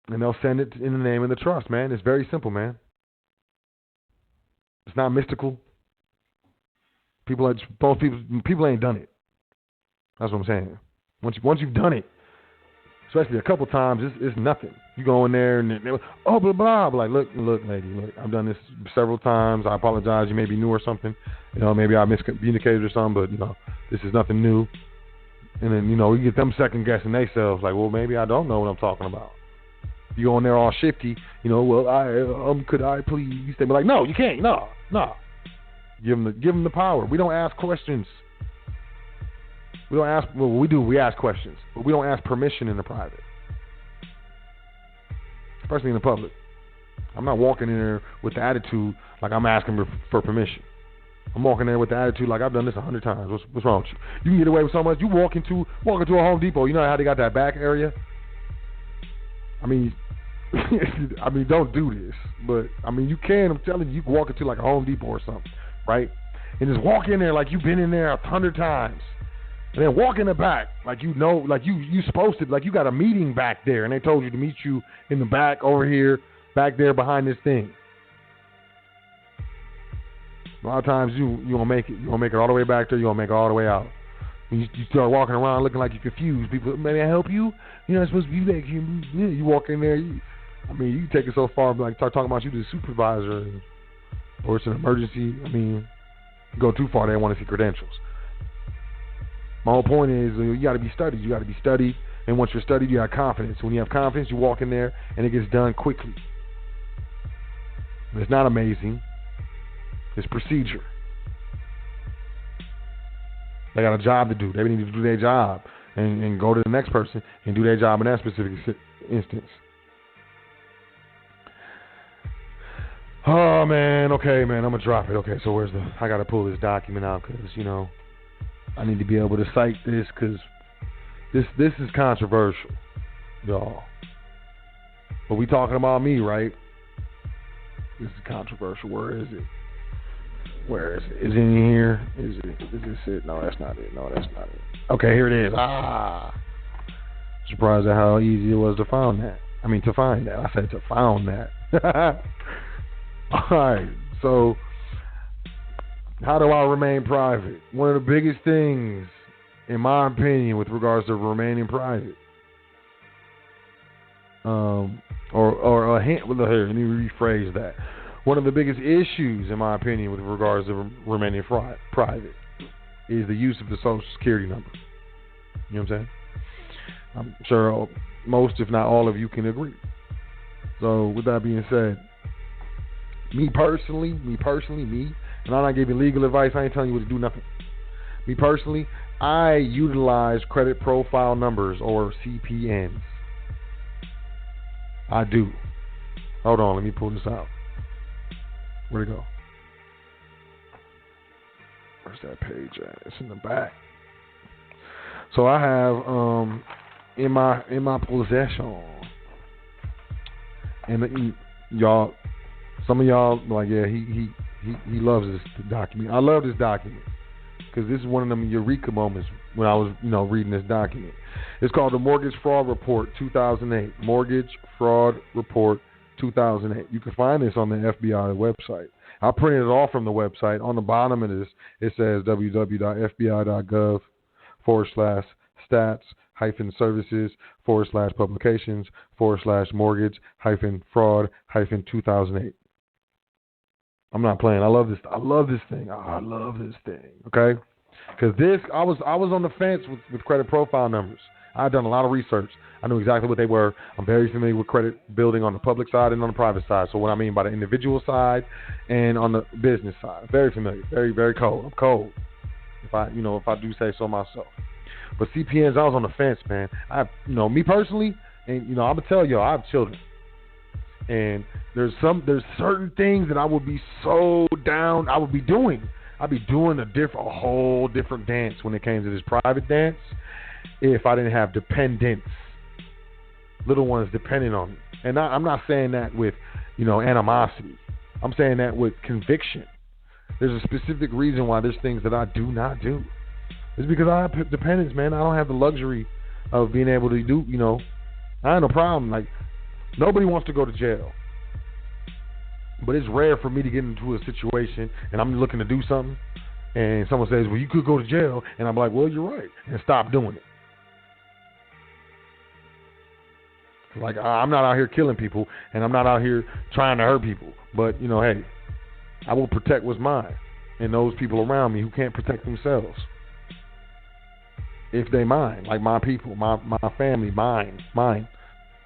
And they'll send it in the name of the trust, man. It's very simple, man. It's not mystical. People ain't done it. That's what I'm saying. Once you've done it, especially a couple times, it's nothing. You go in there and they blah, blah, blah. Like, look, lady, look, I've done this several times. I apologize. You may be new or something. Maybe I miscommunicated or something, but, this is nothing new. And then, we get them second guessing themselves. Like, well, maybe I don't know what I'm talking about. You go in there all shifty, well, could I please? They be like, no, you can't. No. Give them the power. We don't ask questions. We don't ask, well, we do. We ask questions, but we don't ask permission in the private, especially in the public. I'm not walking in there with the attitude like I'm asking for permission. I'm walking there with the attitude like I've done this 100 times. What's wrong with you? You can get away with so much. You walk into a Home Depot. You know how they got that back area? I mean, don't do this, but you can. I'm telling you, you can walk into like a Home Depot or something, right? And just walk in there like you've been in there 100 times. And then walk in the back like you supposed to, like you got a meeting back there and they told you to meet you in the back over here, back there behind this thing. A lot of times you don't make it. You don't make it all the way back there. You don't make it all the way out. You start walking around looking like you're confused. People, may I help you? You're not supposed to be back here. You walk in there. You take it so far, like start talking about you to the supervisor, or it's an emergency. You go too far, they want to see credentials. My whole point is you got to be studied. You got to be studied, and once you're studied, you have confidence. When you have confidence, you walk in there, and it gets done quickly. It's not amazing. It's procedure. They got a job to do. They need to do their job and go to the next person and do their job in that specific instance. Oh, man. Okay, man. I'm going to drop it. Okay, so I got to pull this document out because, I need to be able to cite this because this is controversial, y'all. But we talking about me, right? This is controversial. Where is it? Is it in here? Is this it? No, that's not it. Okay, here it is. Surprised at how easy it was to find that. I said to found that. All right. So, how do I remain private? One of the biggest things, in my opinion, with regards to remaining private, or a hint. Well, here, let me rephrase that. One of the biggest issues, in my opinion, with regards to remaining private, is the use of the Social Security number. You know what I'm saying? I'm sure most, if not all of you, can agree. So, with that being said, me personally, and I'm not giving legal advice. I ain't telling you what to do, nothing. Me personally, I utilize credit profile numbers, or CPNs. I do. Hold on, let me pull this out. Where'd it go? Where's that page at? It's in the back. So I have in my possession, and y'all, some of y'all like, yeah, he loves this document. I love this document because this is one of them eureka moments when I was reading this document. It's called the Mortgage Fraud Report 2008. Mortgage Fraud Report 2008. You can find this on the FBI website. I printed it off from the website. On the bottom of this, it says www.fbi.gov/stats-services/mortgage-fraud-2008. I'm not playing. I love this. I love this thing. I love this thing. Okay, because I was on the fence with credit profile numbers. I've done a lot of research. I knew exactly what they were. I'm very familiar with credit building on the public side and on the private side. So what I mean by the individual side and on the business side, very familiar. Very, very cold. I'm cold. If I do say so myself. But CPNs, I was on the fence, man. Me personally, and I'm gonna tell y'all, I have children, and there's certain things that I would be so down. I would be doing. I'd be doing a whole different dance when it came to this private dance. If I didn't have dependents, little ones depending on me. And I'm not saying that with, animosity. I'm saying that with conviction. There's a specific reason why there's things that I do not do. It's because I have dependents, man. I don't have the luxury of being able to do, I have no problem. Like, nobody wants to go to jail. But it's rare for me to get into a situation and I'm looking to do something and someone says, well, you could go to jail. And I'm like, well, you're right. And stop doing it. Like, I'm not out here killing people, and I'm not out here trying to hurt people. But, hey, I will protect what's mine and those people around me who can't protect themselves. If they mine, like my people, my family, mine.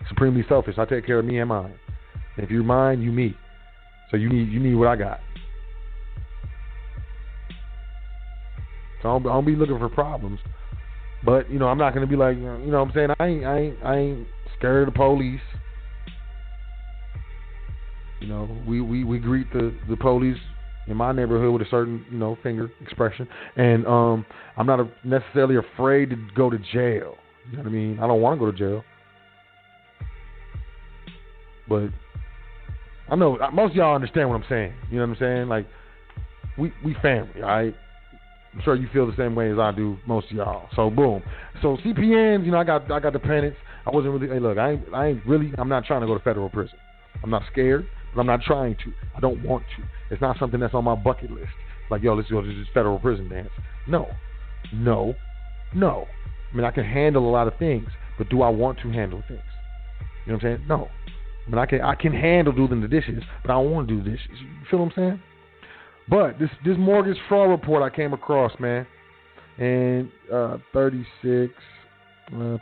Supremely selfish. I take care of me and mine. If you're mine, you me. So you need what I got. So I don't be looking for problems. But, I'm not going to be like, what I'm saying? I ain't scared of the police. We greet the police in my neighborhood with a certain, finger expression. And I'm not necessarily afraid to go to jail. You know what I mean? I don't want to go to jail. But I know most of y'all understand what I'm saying. You know what I'm saying? Like, we family, all right? I'm sure you feel the same way as I do, most of y'all. So boom. So CPNs, I got dependents. I wasn't really. Hey, look, I'm not trying to go to federal prison. I'm not scared, but I'm not trying to. I don't want to. It's not something that's on my bucket list. Like, yo, let's go to this federal prison dance. No. I mean, I can handle a lot of things, but do I want to handle things? You know what I'm saying? No. I mean, I can handle doing the dishes, but I don't want to do the dishes. You feel what I'm saying? But this mortgage fraud report I came across, man, and 36,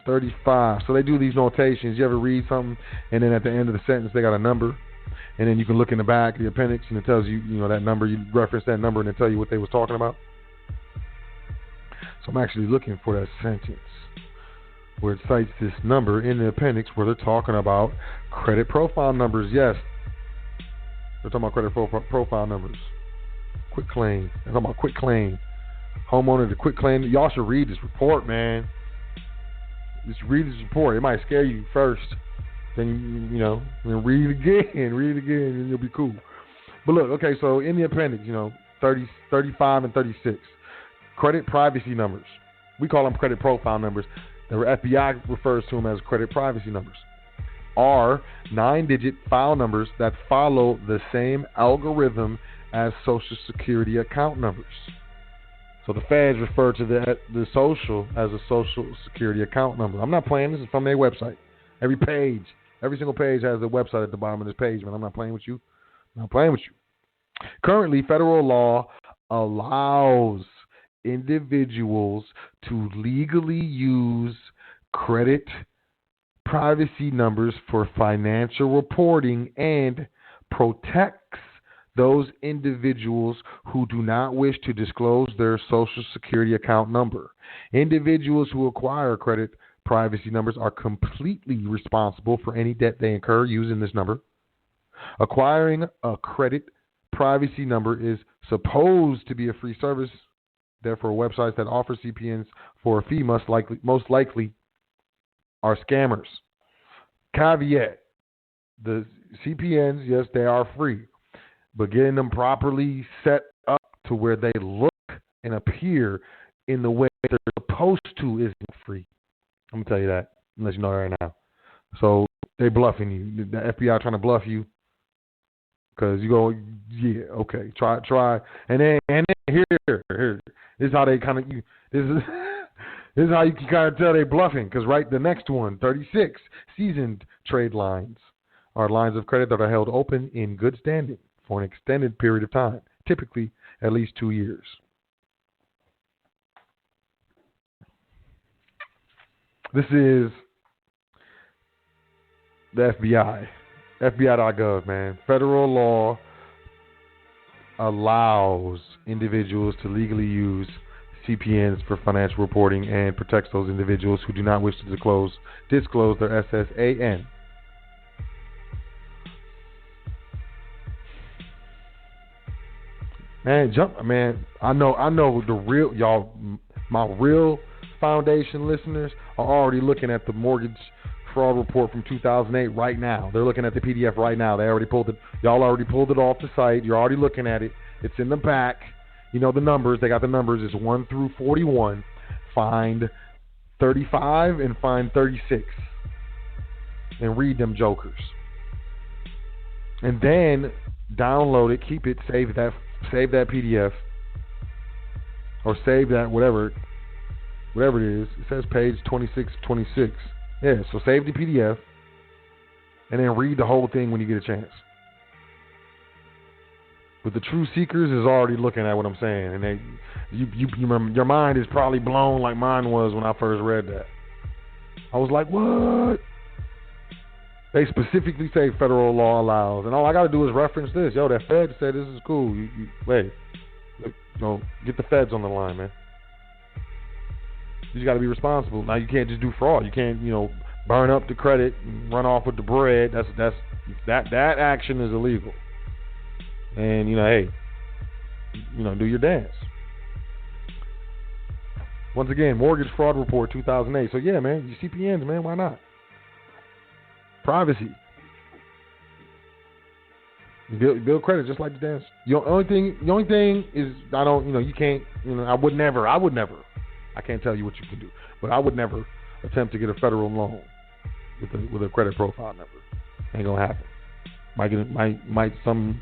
35. So they do these notations. You ever read something, and then at the end of the sentence they got a number, and then you can look in the back of the appendix, and it tells you, that number. You reference that number, and it tell you what they was talking about. So I'm actually looking for that sentence where it cites this number in the appendix where they're talking about credit profile numbers. Yes, they're talking about credit profile numbers. Quick claim. They're talking about quick claim. Homeowner to quick claim. Y'all should read this report, man. Just read this report. It might scare you first. Then, then read it again. Read it again, and you'll be cool. But look, okay, so in the appendix, 30, 35, and 36, credit privacy numbers. We call them credit profile numbers. The FBI refers to them as credit privacy numbers. are 9-digit file numbers that follow the same algorithm as Social Security account numbers. So the feds refer to the social as a Social Security account number. I'm not playing. This is from their website. Every single page has a website at the bottom of this page, man. I'm not playing with you. I'm not playing with you. Currently, federal law allows individuals to legally use credit privacy numbers for financial reporting and protects those individuals who do not wish to disclose their Social Security account number. Individuals who acquire credit privacy numbers are completely responsible for any debt they incur using this number. Acquiring a credit privacy number is supposed to be a free service. Therefore, websites that offer CPNs for a fee most likely are scammers. Caveat: the CPNs, yes, they are free, but getting them properly set up to where they look and appear in the way they're supposed to isn't free. I'm going to tell you that, unless you know right now. So they bluffing you. The FBI trying to bluff you because you go, yeah, okay, try. And then here. This is how they kind of, this is how you can kind of tell they bluffing because the next one, 36, seasoned trade lines are lines of credit that are held open in good standing for an extended period of time, typically at least 2 years. This is the FBI, FBI.gov, man. Federal law allows individuals to legally use CPNs for financial reporting and protects those individuals who do not wish to disclose their SSAN. Man, I know the real y'all. My real foundation listeners are already looking at the mortgage fraud report from 2008 right now. They're looking at the PDF right now. They already pulled it. Y'all already pulled it off the site. You're already looking at it. It's in the back. You know the numbers. They got the numbers. It's 1 through 41. Find 35 and find 36, and read them jokers. And then download it. Keep it. Save that PDF, or save that whatever it is. It says page 26. Yeah, so save the PDF and then read the whole thing when you get a chance. But the true seekers is already looking at what I'm saying, and you remember, your mind is probably blown like mine was when I first read that. I was like, what? They specifically say federal law allows, and all I got to do is reference this. Yo, that Fed said this is cool. Wait, get the feds on the line, man. You just got to be responsible. Now you can't just do fraud. You can't, burn up the credit and run off with the bread. That action is illegal. And hey, do your dance. Once again, mortgage fraud report 2008. So yeah, man, your CPNs, man, why not? Privacy. Build credit just like the dance. The only thing is you can't. I would never. I can't tell you what you can do, but I would never attempt to get a federal loan with a credit profile number. Ain't gonna happen. Might some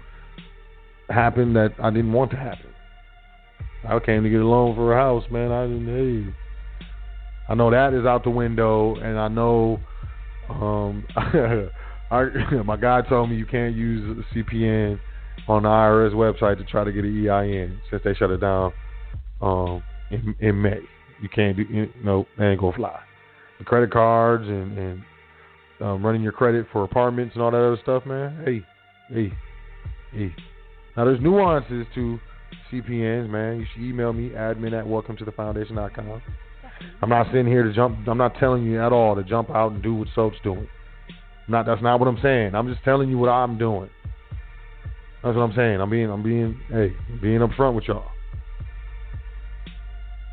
happen that I didn't want to happen. I came to get a loan for a house, man. I know that is out the window, and I know my guy told me you can't use a CPN on the IRS website to try to get an EIN since they shut it down in May. You can't do no, that ain't gonna fly. The credit cards and running your credit for apartments and all that other stuff, man. Hey. Now there's nuances to CPNs, man. You should email me, admin@welcometothefoundation.com. I'm not sitting here to jump. I'm not telling you at all to jump out and do what Sot's doing. That's not what I'm saying. I'm just telling you what I'm doing. That's what I'm saying. I'm being upfront with y'all.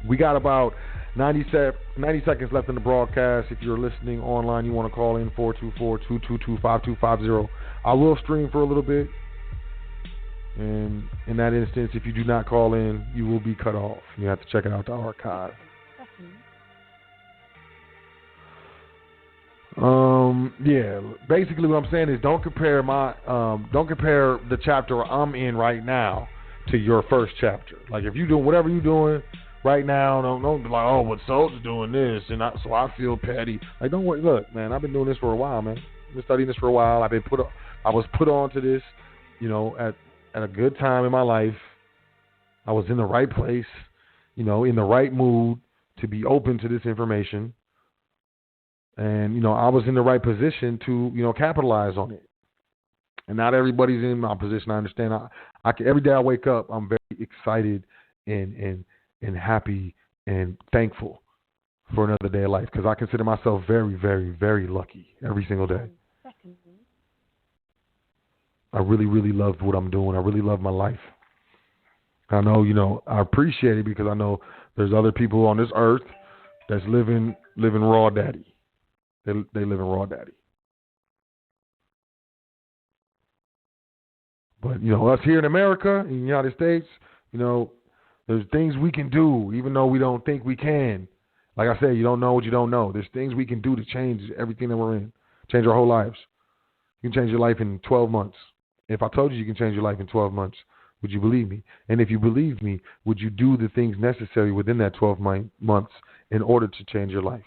We got about 90 seconds left in the broadcast. If you're listening online, you want to call in 424-222-5250. I will stream for a little bit. And in that instance, if you do not call in, you will be cut off. You have to check it out the archive. Yeah. Basically, what I'm saying is don't compare the chapter I'm in right now to your first chapter. Like if you doing whatever you're doing right now, don't be like, oh, but Sot's doing this, and so I feel petty. Like, don't worry. Look, man, I've been doing this for a while, man. I've been studying this for a while. I was put onto this, at a good time in my life. I was in the right place, in the right mood to be open to this information. And, I was in the right position to, capitalize on it. And not everybody's in my position. I understand. Every day I wake up, I'm very excited and happy and thankful for another day of life because I consider myself very, very, very lucky every single day. I really, really love what I'm doing. I really love my life. I know, I appreciate it because I know there's other people on this earth that's living raw daddy. They live in raw daddy. But, us here in America, in the United States, there's things we can do even though we don't think we can. Like I said, you don't know what you don't know. There's things we can do to change everything that we're in, change our whole lives. You can change your life in 12 months. If I told you can change your life in 12 months, would you believe me? And if you believe me, would you do the things necessary within that 12 months in order to change your life?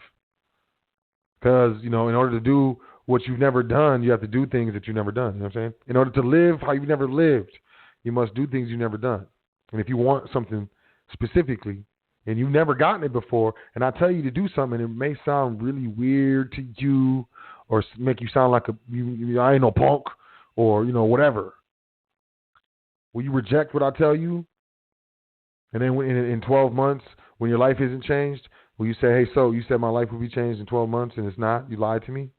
Because, in order to do what you've never done, you have to do things that you've never done. You know what I'm saying? In order to live how you've never lived, you must do things you've never done. And if you want something specifically and you've never gotten it before, and I tell you to do something, it may sound really weird to you or make you sound like I ain't no punk or, whatever. Will you reject what I tell you? And then in 12 months, when your life isn't changed, will you say, hey, so you said my life will be changed in 12 months and it's not? You lied to me?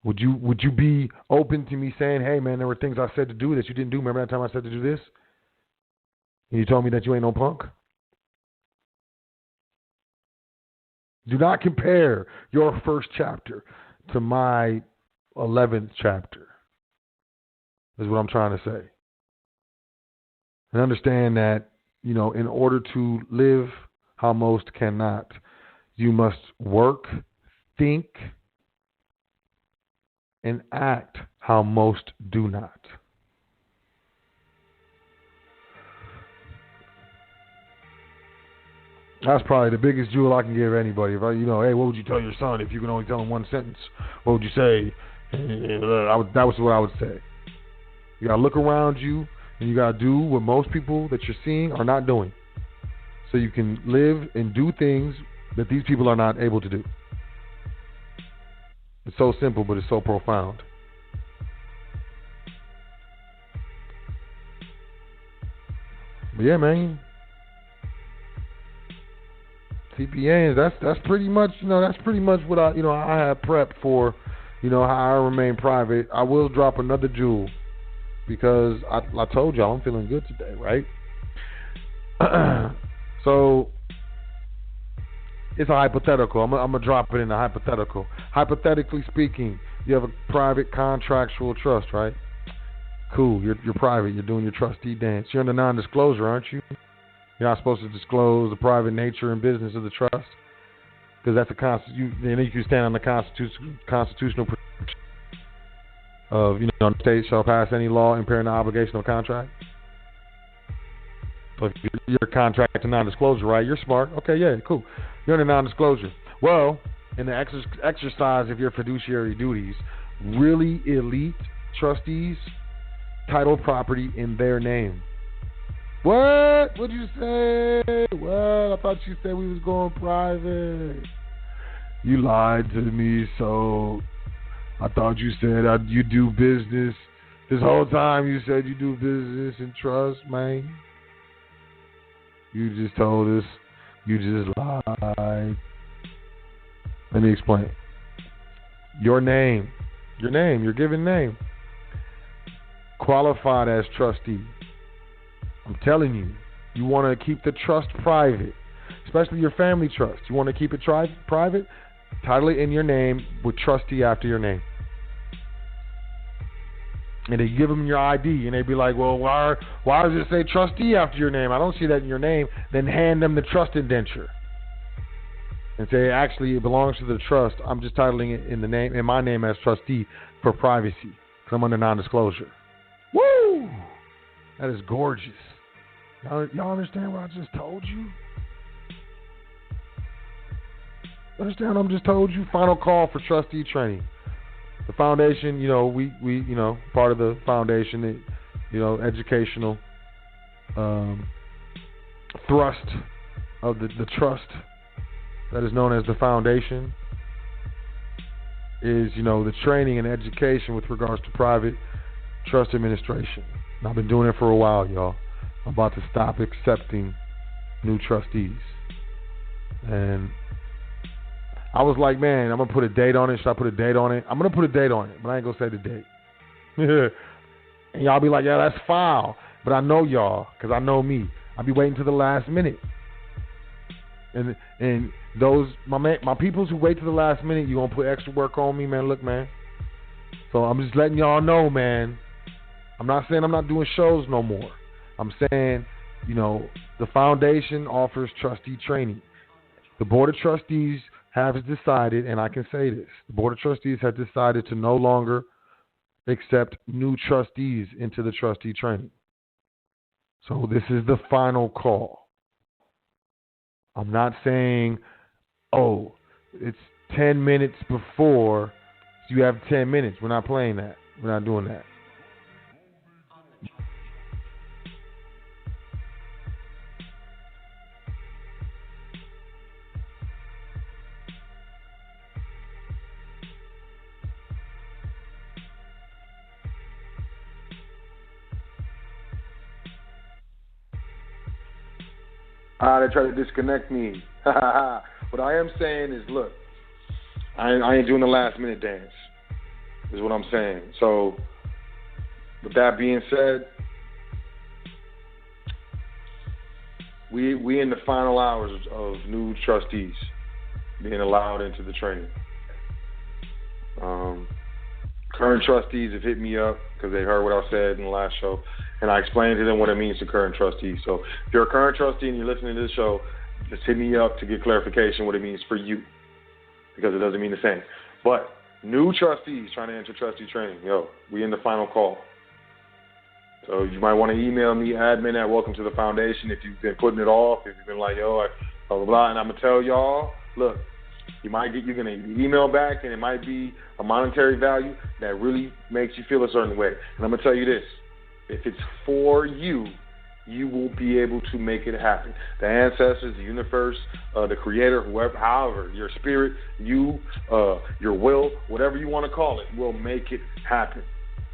Would you be open to me saying, hey, man, there were things I said to do that you didn't do? Remember that time I said to do this? And you told me that you ain't no punk? Do not compare your first chapter to my 11th chapter, is what I'm trying to say. And understand that, in order to live how most cannot, you must work, think, and act how most do not. That's probably the biggest jewel I can give anybody. If hey, what would you tell your son if you can only tell him one sentence? What would you say? That was what I would say. You gotta look around you, and you gotta do what most people that you're seeing are not doing, so you can live and do things that these people are not able to do. It's so simple, but it's so profound. But yeah, man. CPAs, that's pretty much, what I have prepped for, how I remain private. I will drop another jewel because I told y'all I'm feeling good today, right? So it's a hypothetical. I'm gonna drop it in a hypothetical. Hypothetically speaking, you have a private contractual trust, right? Cool. You're private. You're doing your trustee dance. You're under non-disclosure, aren't you? You're not supposed to disclose the private nature and business of the trust because that's you can stand on the constitutional protection of the state shall pass any law impairing the obligation of contract. So if you're contract to non-disclosure, right? You're smart. Okay, yeah, cool. You're under non-disclosure. Well, in the exercise of your fiduciary duties, really elite trustees title property in their name. What? What'd you say? What? I thought you said we was going private. You lied to me, so I thought you said you do business. This whole time you said you do business and trust, man. You just told us. You just lied. Let me explain. Your name, your given name, qualified as trustee. I'm telling you, you want to keep the trust private, especially your family trust. You want to keep it private, title it in your name with trustee after your name. And they give them your ID, and they be like, well, why does it say trustee after your name? I don't see that in your name. Then hand them the trust indenture. and say actually it belongs to the trust. I'm just titling it in my name as trustee for privacy because I'm under non-disclosure. Woo! That is gorgeous. Y'all understand what I just told you? Understand what I just told you? Final call for trustee training. The foundation, we part of the foundation, educational thrust of the trust that is known as the foundation is, the training and education with regards to private trust administration. And I've been doing it for a while, y'all. I'm about to stop accepting new trustees. And I was like, man, I'm going to put a date on it. Should I put a date on it? I'm going to put a date on it, but I ain't going to say the date. And y'all be like, yeah, that's foul. But I know y'all, because I know me. I'll be waiting to the last minute. And those, my peoples who wait to the last minute, you going to put extra work on me, man. Look, man. So I'm just letting y'all know, man. I'm not saying I'm not doing shows no more. I'm saying, the foundation offers trustee training. The Board of Trustees has decided, and I can say this, the Board of Trustees has decided to no longer accept new trustees into the trustee training. So this is the final call. I'm not saying, it's 10 minutes before, so you have 10 minutes. We're not playing that. We're not doing that. They try to disconnect me. What I am saying is, look, I ain't doing the last minute dance, is what I'm saying. So, with that being said, we in the final hours of new trustees being allowed into the training. Current trustees have hit me up because they heard what I said in the last show, and I explained to them what it means to current trustees. So if you're a current trustee and you're listening to this show, just hit me up to get clarification what it means for you, because it doesn't mean the same. But new trustees trying to enter trustee training, we in the final call. So you might want to email me, admin@welcometothefoundation, if you've been putting it off, if you've been like, blah, blah, blah. And I'm going to tell y'all, look, you're going to email back, and it might be a monetary value that really makes you feel a certain way. And I'm going to tell you this. If it's for you, you will be able to make it happen. The ancestors, the universe, the creator, whoever, however, your spirit, you, your will, whatever you want to call it, will make it happen.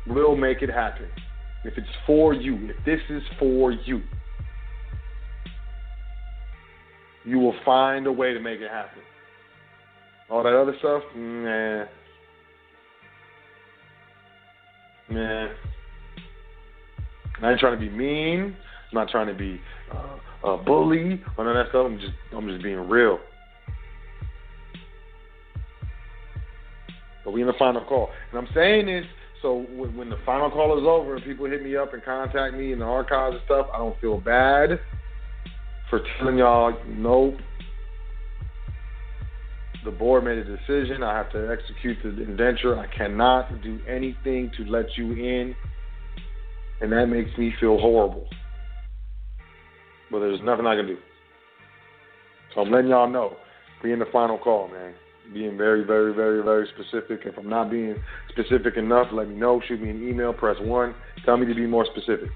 Will make it happen. If it's for you, if this is for you, you will find a way to make it happen. All that other stuff, nah. I ain't trying to be mean. I'm not trying to be a bully or none of that stuff. I'm just being real. But we in the final call, and I'm saying this so when the final call is over and people hit me up and contact me in the archives and stuff, I don't feel bad for telling y'all nope. The board made a decision. I have to execute the indenture. I cannot do anything to let you in, and that makes me feel horrible. But there's nothing I can do. So I'm letting y'all know. Be in the final call, man. Being very, very, very, very specific. If I'm not being specific enough, let me know. Shoot me an email. Press 1. Tell me to be more specific.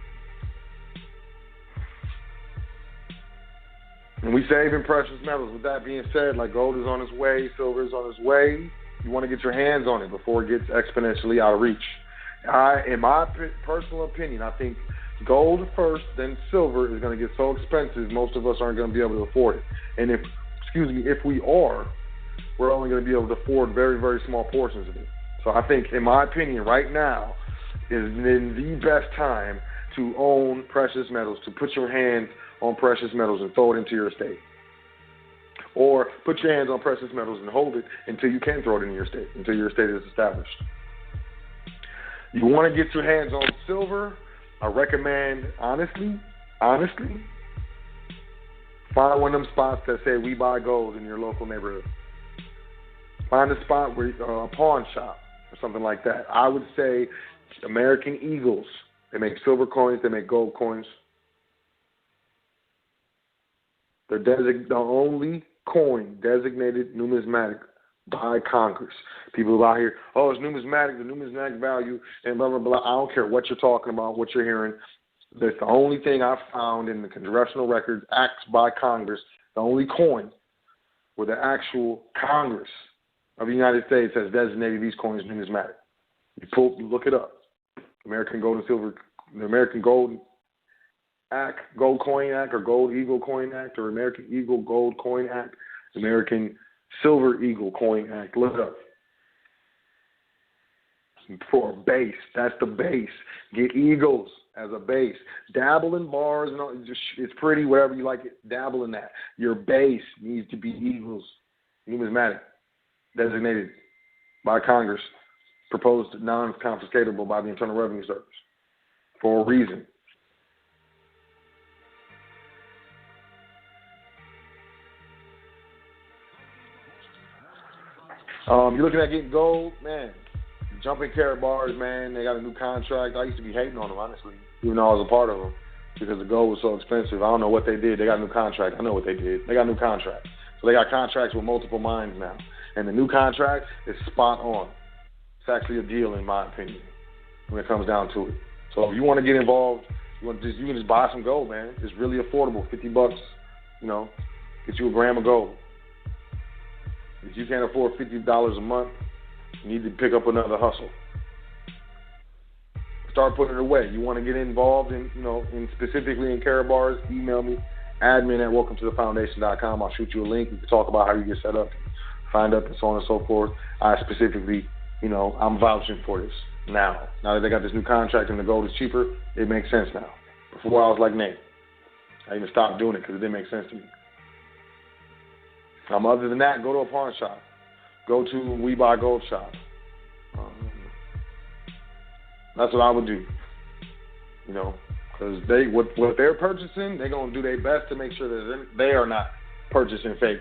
And we saving precious metals. With that being said, like gold is on its way, silver is on its way. You want to get your hands on it before it gets exponentially out of reach. In my personal opinion, I think gold first, then silver is going to get so expensive, most of us aren't going to be able to afford it. And if we are, we're only going to be able to afford very, very small portions of it. So I think, in my opinion, right now is in the best time to own precious metals, to put your hands on precious metals and throw it into your estate. Or put your hands on precious metals and hold it until you can throw it in your estate, until your estate is established. You want to get your hands on silver, I recommend, honestly, Find one of them spots that say "We Buy Gold" in your local neighborhood. Find a spot where a pawn shop or something like that. I would say American Eagles. They make silver coins. They make gold coins. They're the only coin designated numismatic by Congress. People out here, oh, it's numismatic, the numismatic value, and blah, blah, blah. I don't care what you're talking about, what you're hearing. That's the only thing I found in the congressional records, acts by Congress, the only coin where the actual Congress of the United States has designated these coins numismatic. You look it up. American Gold and Silver, the American Gold Act, Gold Coin Act, or Gold Eagle Coin Act, or American Eagle Gold Coin Act, American Silver Eagle Coin Act. Look it up. For a base, that's the base. Get eagles as a base. Dabble in bars and all. It's pretty, whatever you like it. Dabble in that. Your base needs to be eagles, numismatic, designated by Congress, proposed non-confiscatable by the Internal Revenue Service for a reason. You're looking at getting gold, man. Jumping Carrot bars, man. They got a new contract. I used to be hating on them, honestly, even though I was a part of them because the gold was so expensive. I don't know what they did. They got a new contract. I know what they did. They got a new contract. So they got contracts with multiple mines now. And the new contract is spot on. It's actually a deal, in my opinion, when it comes down to it. So if you want to get involved, you can just buy some gold, man. It's really affordable, $50, get you a gram of gold. If you can't afford $50 a month, you need to pick up another hustle. Start putting it away. You want to get involved in specifically in Carrot bars, email me, admin@welcometothefoundation.com. I'll shoot you a link. We can talk about how you get set up, signed up, and so on and so forth. I specifically, I'm vouching for this now. Now that they got this new contract and the gold is cheaper, it makes sense now. Before I was like, Nate. I even stopped doing it because it didn't make sense to me. Other than that, go to a pawn shop. Go to We Buy Gold shop. That's what I would do. Because what they're purchasing, they're going to do their best to make sure that they are not purchasing fake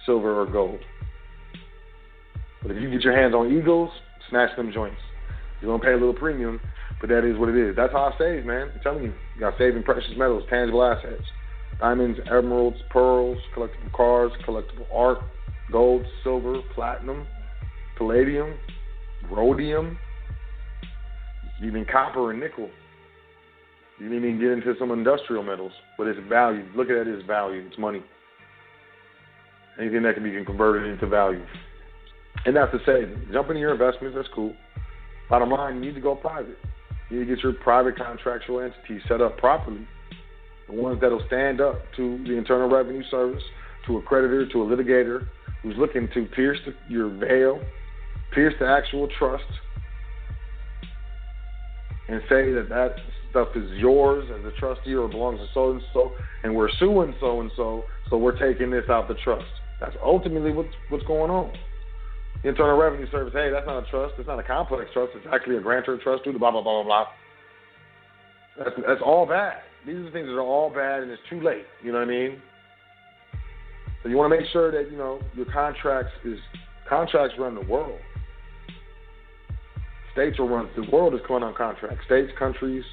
silver or gold. But if you get your hands on eagles, snatch them joints. You're going to pay a little premium, but that is what it is. That's how I save, man. I'm telling you. You got saving precious metals, tangible assets. Diamonds, emeralds, pearls, collectible cars, collectible art, gold, silver, platinum, palladium, rhodium, even copper and nickel. You didn't even get into some industrial metals, but it's value. Look at it as value. It's money. Anything that can be converted into value. And that's to say, jump into your investments. That's cool. Bottom line, you need to go private. You need to get your private contractual entities set up properly. The ones that will stand up to the Internal Revenue Service, to a creditor, to a litigator who's looking to pierce your veil, pierce the actual trust, and say that stuff is yours as a trustee or belongs to so-and-so, and we're suing so-and-so, so we're taking this out the trust. That's ultimately what's going on. The Internal Revenue Service, hey, that's not a trust. It's not a complex trust. It's actually a grantor trust, blah, blah, blah, blah, blah. That's all bad. These are the things that are all bad, and it's too late. You know what I mean? So you want to make sure that, your contracts run the world. States will run, the world is run on contracts. States, countries,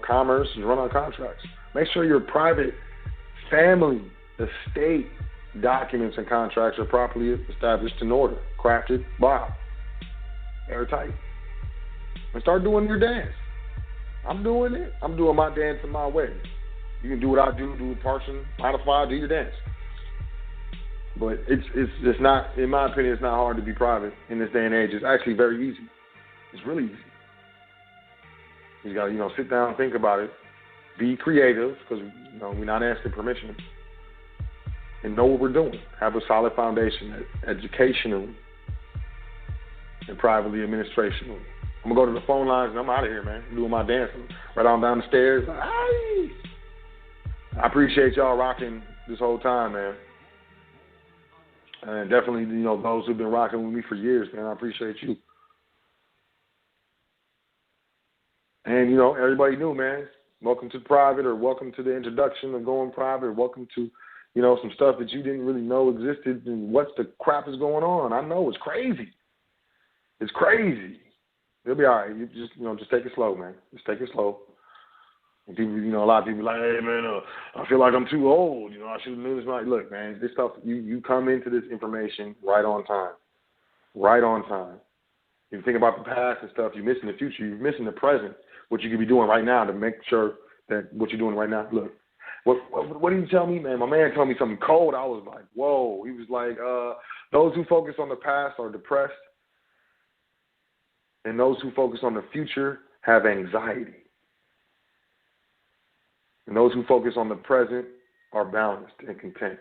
commerce is run on contracts. Make sure your private family, estate documents and contracts are properly established in order, crafted, by, airtight. And start doing your dance. I'm doing it. I'm doing my dance in my way. You can do what I do a portion, modify, do your dance. But it's not, in my opinion, it's not hard to be private in this day and age. It's actually very easy. It's really easy. You got to, sit down and think about it. Be creative, because, we're not asking permission. And know what we're doing. Have a solid foundation, educationally and privately, administrationally. I'm going to go to the phone lines, and I'm out of here, man. I'm doing my dancing right on down the stairs. Aye. I appreciate y'all rocking this whole time, man. And definitely, those who've been rocking with me for years, man, I appreciate you. And, everybody new, man. Welcome to private, or welcome to the introduction of going private, or welcome to, some stuff that you didn't really know existed, and what the crap is going on. I know it's crazy. It's crazy. It'll be all right. You just take it slow, man. Just take it slow. And people, a lot of people like, hey, man, I feel like I'm too old. I should have knew this. Look, man, this stuff, you come into this information right on time. Right on time. If you think about the past and stuff, you're missing the future. You're missing the present, what you could be doing right now to make sure that what you're doing right now. Look, what did you tell me, man? My man told me something cold. I was like, whoa. He was like, those who focus on the past are depressed, and those who focus on the future have anxiety. And those who focus on the present are balanced and content.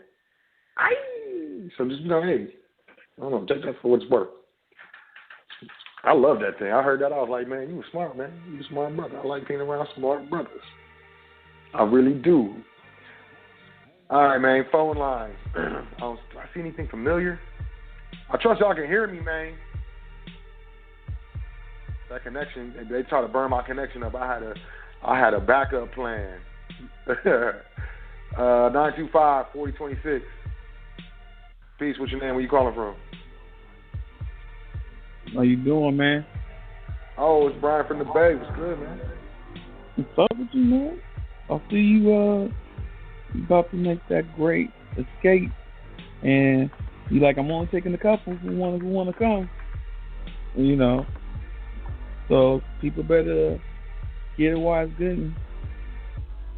So just, hey, I don't know, take that for what it's worth. I love that thing. I heard that. I was like, man, you were smart, man. You a smart brother. I like being around smart brothers. I really do. All right, man, phone lines. Do I see anything familiar? I trust y'all can hear me, man. That connection, they tried to burn my connection up. I had a backup plan. 925-4026. Peace, what's your name? Where you calling from? How you doing, man? Oh, it's Brian from the Bay. What's good, man? What's up with you, man? I see you about to make that great escape, and you like, I'm only taking a couple who want to come, so people better get it while it's good.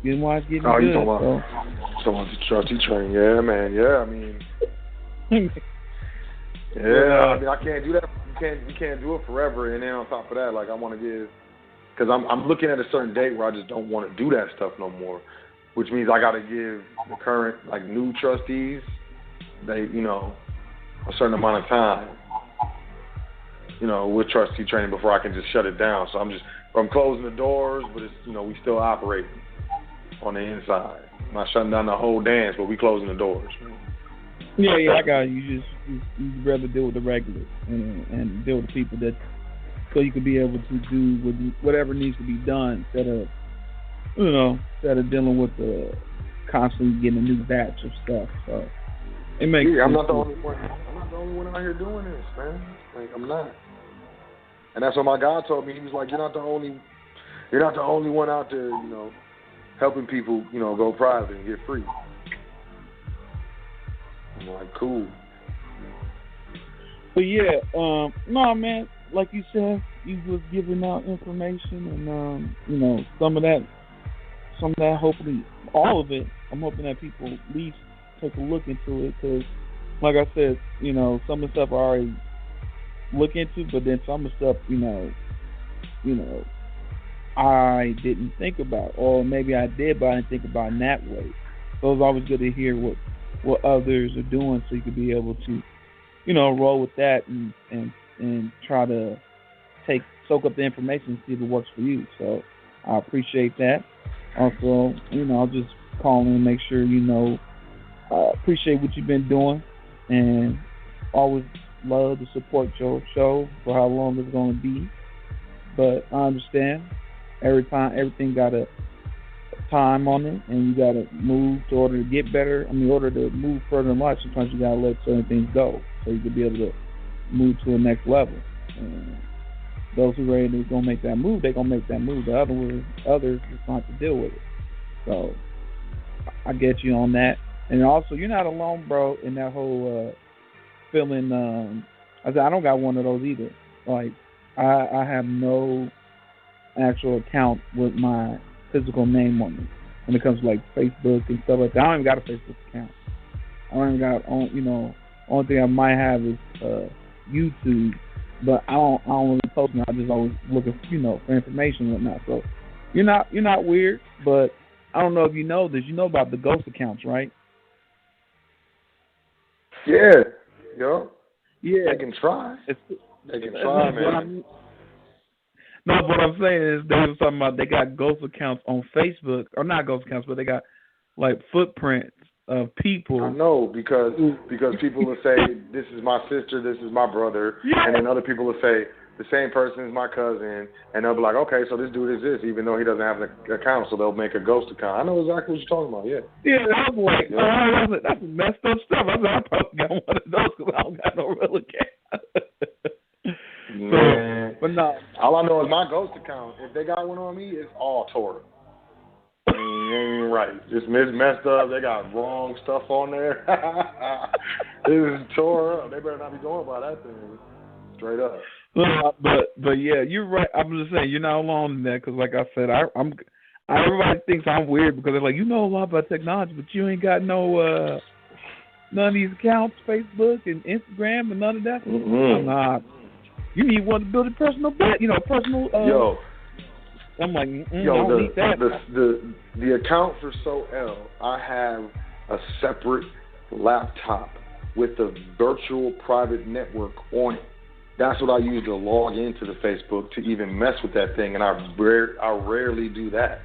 Getting wise, getting good. You talking about the trusty train? Yeah, man. Yeah, I mean, I can't do that. You can't do it forever. And then on top of that, like, I want to give, because I'm looking at a certain date where I just don't want to do that stuff no more, which means I got to give the current, like, new trustees, a certain amount of time, with trustee training before I can just shut it down. So I'm closing the doors, but it's, we still operating on the inside. I'm not shutting down the whole dance, but we closing the doors. Yeah, I got you. You'd rather deal with the regulars and deal with the people that, so you could be able to do whatever needs to be done instead of dealing with the constantly getting a new batch of stuff. So it makes sense. I'm not the only one. I'm not the only one out here doing this, man. Like, I'm not. And that's what my God told me. He was like, you're not the only one out there, helping people, go private and get free. I'm like, cool. But yeah, no, man, like you said, you was giving out information, and some of that, hopefully all of it, I'm hoping that people at least take a look into it, because, like I said, some of the stuff I already look into, but then some of the stuff, I didn't think about, or maybe I did, but I didn't think about in that way. So it's always good to hear what others are doing, so you can be able to, roll with that and try to soak up the information and see if it works for you. So I appreciate that. Also, I'll just call in and make sure appreciate what you've been doing, and always love to support your show for how long it's going to be. But I understand everything got a time on it, and you got to move to order to get better. In order to move further in life, sometimes you got to let certain things go so you can be able to move to the next level. And those who are ready to go make that move, they're going to make that move. The others just don't have to deal with it. So I get you on that. And also, you're not alone, bro, in that whole feeling. I don't got one of those either. Like, I have no actual account with my physical name on it when it comes to like Facebook and stuff like that. I don't even got a Facebook account. I don't even got only thing I might have is YouTube, but I don't really post now. I just always looking for information and whatnot. So you're not weird, but I don't know if you know this. You know about the ghost accounts, right? Yeah. Yeah. They can try. They can try, man. No, what I'm saying is they were talking about they got ghost accounts on Facebook, or not ghost accounts, but they got like footprints of people. I know, because people will say, this is my sister, this is my brother, and then other people will say, the same person as my cousin, and they'll be like, okay, so this dude is this, even though he doesn't have an account, so they'll make a ghost account. I know exactly what you're talking about, yeah. Yeah, I was like, that's messed up stuff. I said, I probably got one of those because I don't got no real account. Man. But no. All I know is my ghost account, if they got one on me, it's all Torah. I mean, it ain't right. It's messed up. They got wrong stuff on there. It is Torah. They better not be going by that thing. Straight up. But yeah, you're right. I'm just saying you're not alone in that because, like I said, everybody thinks I'm weird because they're like, you know a lot about technology, but you ain't got no none of these accounts, Facebook and Instagram and none of that. Mm-hmm. Nah, you need one to build a personal personal. Yo. I'm like, I don't need that. The account for SoL, I have a separate laptop with a virtual private network on it. That's what I use to log into the Facebook to even mess with that thing, and I rarely do that.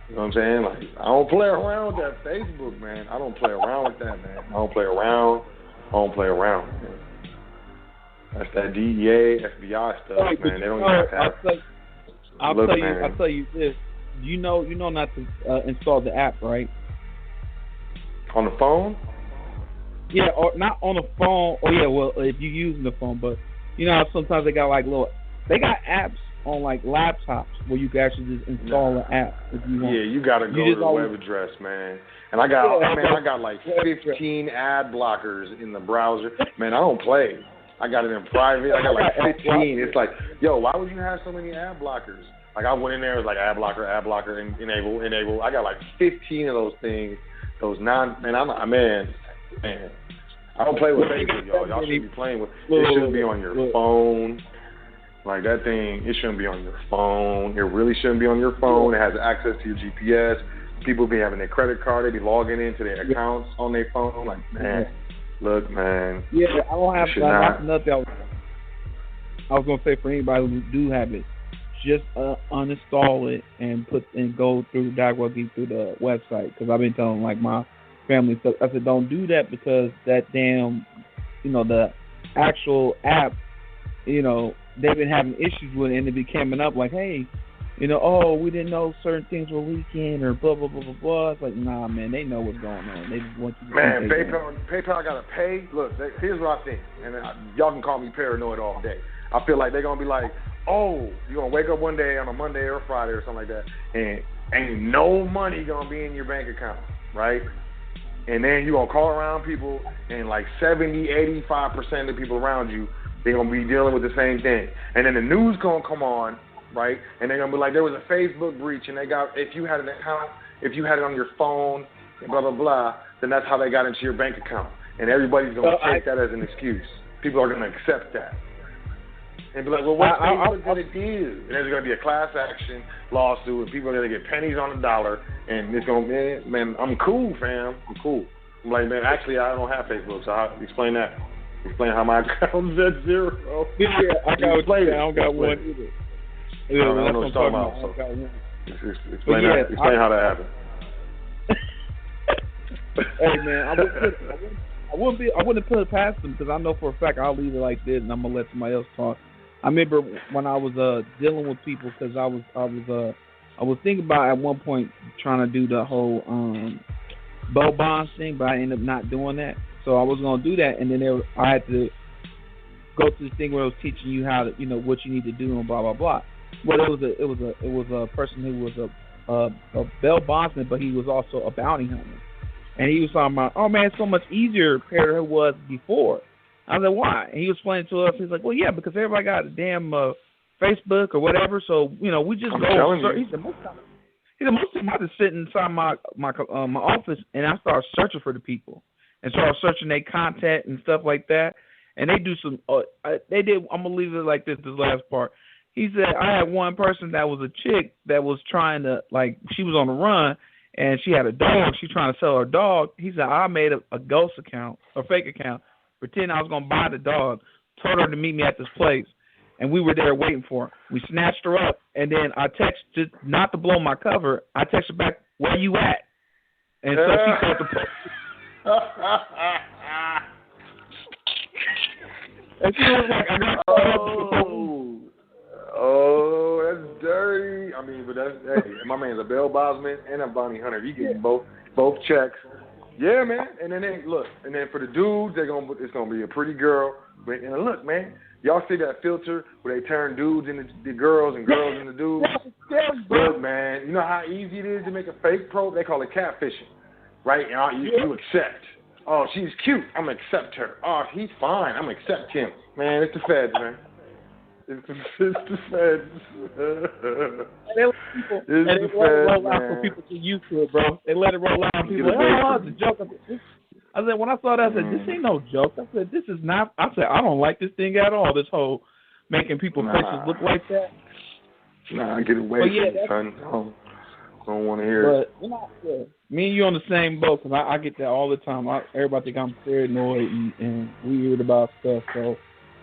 You know what I'm saying? Like, I don't play around with that Facebook, man. I don't play around with that, man. I don't play around, man. That's that DEA, FBI stuff, man. They don't even have to I'll tell you this. You know not to install the app, right? On the phone? Yeah, or not on the phone. Oh yeah, well if you're using the phone, but you know how sometimes they got they got apps on like laptops where you can actually just install an app if you want. Yeah, you gotta go to the web address, man. And I got like 15 ad blockers in the browser. Man, I don't play. I got it in private. I got like 15. It's like, yo, why would you have so many ad blockers? Like I went in there, it was like ad blocker, and enable. I got like 15 of those things. Man. I don't play with Facebook, y'all. Y'all shouldn't be playing with. It shouldn't be on your phone. Like that thing, it shouldn't be on your phone. It really shouldn't be on your phone. It has access to your GPS. People be having their credit card. They be logging into their accounts on their phone. Like, man. Look, man. Yeah, I don't have nothing. I was gonna say for anybody who do have it, just uninstall it and go through directly through the website. Because I've been telling like my family stuff. I said don't do that because that damn, the actual app, they've been having issues with it and it be coming up like, hey, we didn't know certain things were leaking or blah, blah, blah, blah, blah. It's like, nah, man, they know what's going on. They just want you to PayPal got to pay. Look, here's what I think. And y'all can call me paranoid all day. I feel like they're going to be like, oh, you're going to wake up one day on a Monday or a Friday or something like that, and ain't no money going to be in your bank account, right? And then you're going to call around people, and like 70, 85% of the people around you, they're going to be dealing with the same thing. And then the news going to come on, right? And they're going to be like, there was a Facebook breach, and if you had an account, if you had it on your phone, blah, blah, blah, then that's how they got into your bank account. And everybody's going to take that as an excuse. People are going to accept that. And be like, well, what's Facebook going to do? And there's going to be a class action lawsuit, and people are going to get pennies on the dollar, and it's going to be, man, I'm cool, fam. I'm cool. I'm like, man, actually, I don't have Facebook, so I'll explain that. Explain how my account's at zero. Yeah, I don't got one either. Yeah, I don't know what you're talking about. So explain how that happened. Hey man, I wouldn't put it past them because I know for a fact I'll leave it like this and I'm gonna let somebody else talk. I remember when I was dealing with people because I was thinking about at one point trying to do the whole bail bonds thing, but I ended up not doing that. So I was gonna do that, and then I had to go to the thing where it was teaching you how to, what you need to do and blah blah blah. Well, it was a person who was a bail bondsman, but he was also a bounty hunter, and he was talking about, oh man, it's so much easier compared to it was before. I was like, why? And he was explaining to us. He's like, well, yeah, because everybody got a damn Facebook or whatever, so we just go. He said most of the time I just sit inside my office and I start searching for the people and start searching their content and stuff like that. And they do some. They did. I'm gonna leave it like this. This last part. He said I had one person that was a chick that was trying to she was on the run and she had a dog. She trying to sell her dog. He said I made a ghost account, a fake account, pretending I was gonna buy the dog. Told her to meet me at this place, and we were there waiting for her. We snatched her up, and then I texted not to blow my cover. I texted back, "Where you at?" And so she called the police. And she was like, I got that's dirty. I mean, but that's, hey, my man's a Bell Bosman and a bounty hunter. He getting both checks. Yeah, man. And then and then for the dudes, it's gonna be a pretty girl. And look, man, y'all see that filter where they turn dudes into the girls and girls into dudes? Look, man, you know how easy it is to make a fake pro? They call it catfishing, right? And you accept. Oh, she's cute. I'm going to accept her. Oh, he's fine. I'm going to accept him. Man, it's the feds, man. It's the feds. They let it roll out so people get used to it, bro. They let it roll out and people are like, oh, it's a joke. I said, when I saw that, I said, this ain't no joke. I said, this is not. I said, I don't like this thing at all, this whole making people's faces look like that. Nah, get away from me, son. I don't want to hear it. But me and you on the same boat, because I get that all the time. Everybody think I'm paranoid and weird about stuff. So,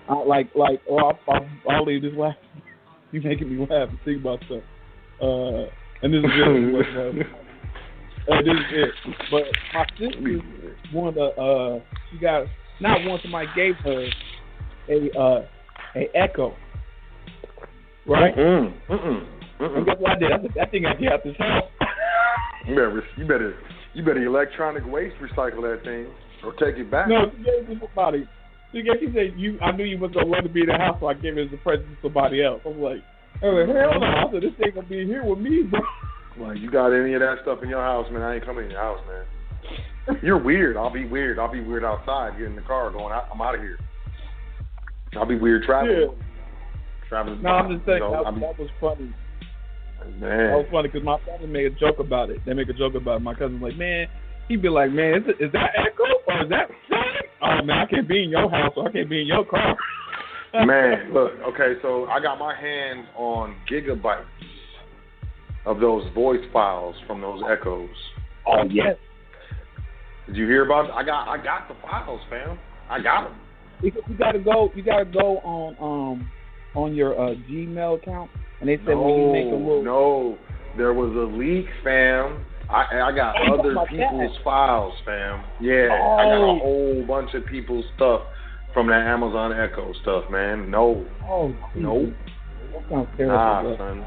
I'll leave this laugh. You making me laugh and think about stuff. And this is it. This is it. But my sister she got, not one, somebody gave her a Echo. Right? And guess what I did? I said, that thing got to get out this house. You better electronic waste recycle that thing or take it back. No, she gave it to somebody. She said, I knew you was going to let it be in the house, so I gave it as a present to somebody else. I was like, hell no. I said, this thing going to be here with me, bro. Like, you got any of that stuff in your house, man? I ain't coming in your house, man. You're weird. I'll be weird. I'll be weird outside, get in the car, going, I'm out of here. I'll be weird traveling. Yeah. No, I'm just saying, that was funny. Man. That was funny because my family made a joke about it. They make a joke about it. My cousin's like, man, he'd be like, man, is that Echo or is that Sonic? Oh, man, I can't be in your house or I can't be in your car. Man, look, okay, so I got my hands on gigabytes of those voice files from those Echoes. Oh, yes. Did you hear about it? I got the files, fam. I got them. You gotta go on your Gmail account, and they said when you make a little. No, there was a leak, fam. I got other people's files, fam. Yeah, I got a whole bunch of people's stuff from that Amazon Echo stuff, man. No. Oh, nope. That sounds terrible. Son.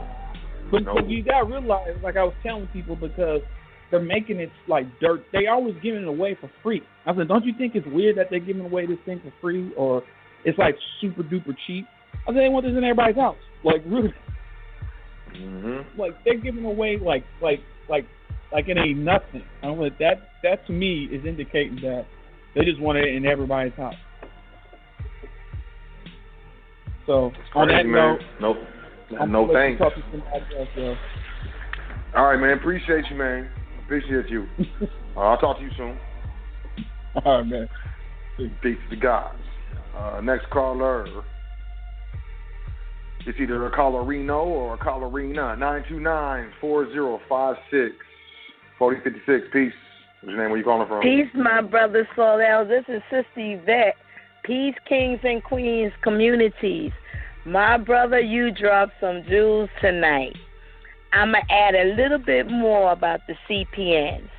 But you gotta realize, like I was telling people, because they're making it like dirt. They always giving it away for free. I said, don't you think it's weird that they're giving away this thing for free, or it's like super duper cheap? I said, they want this in everybody's house. Like, really? Like, they're giving away like it ain't nothing. I don't know, that to me is indicating that they just want it in everybody's house. So on that note, no thanks. Talk to somebody else, yo. All right, man. Appreciate you, man. Appreciate you. I'll talk to you soon. All right, man. Peace to God. Next caller. It's either a callerino or a callerina. 929-4056-4056. Peace. What's your name? Where you calling from? Peace, my brother Solel. This is Sister Yvette. Peace, kings and queens, communities. My brother, you dropped some jewels tonight. I'm going to add a little bit more about the CPNs.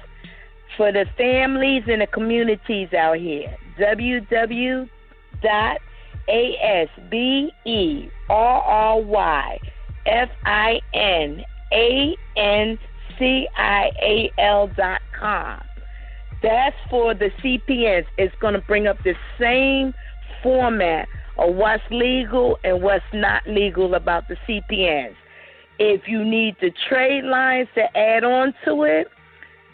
For the families and the communities out here, www.asberryfinancial.com. That's for the CPNs. It's going to bring up the same format of what's legal and what's not legal about the CPNs. If you need the trade lines to add on to it,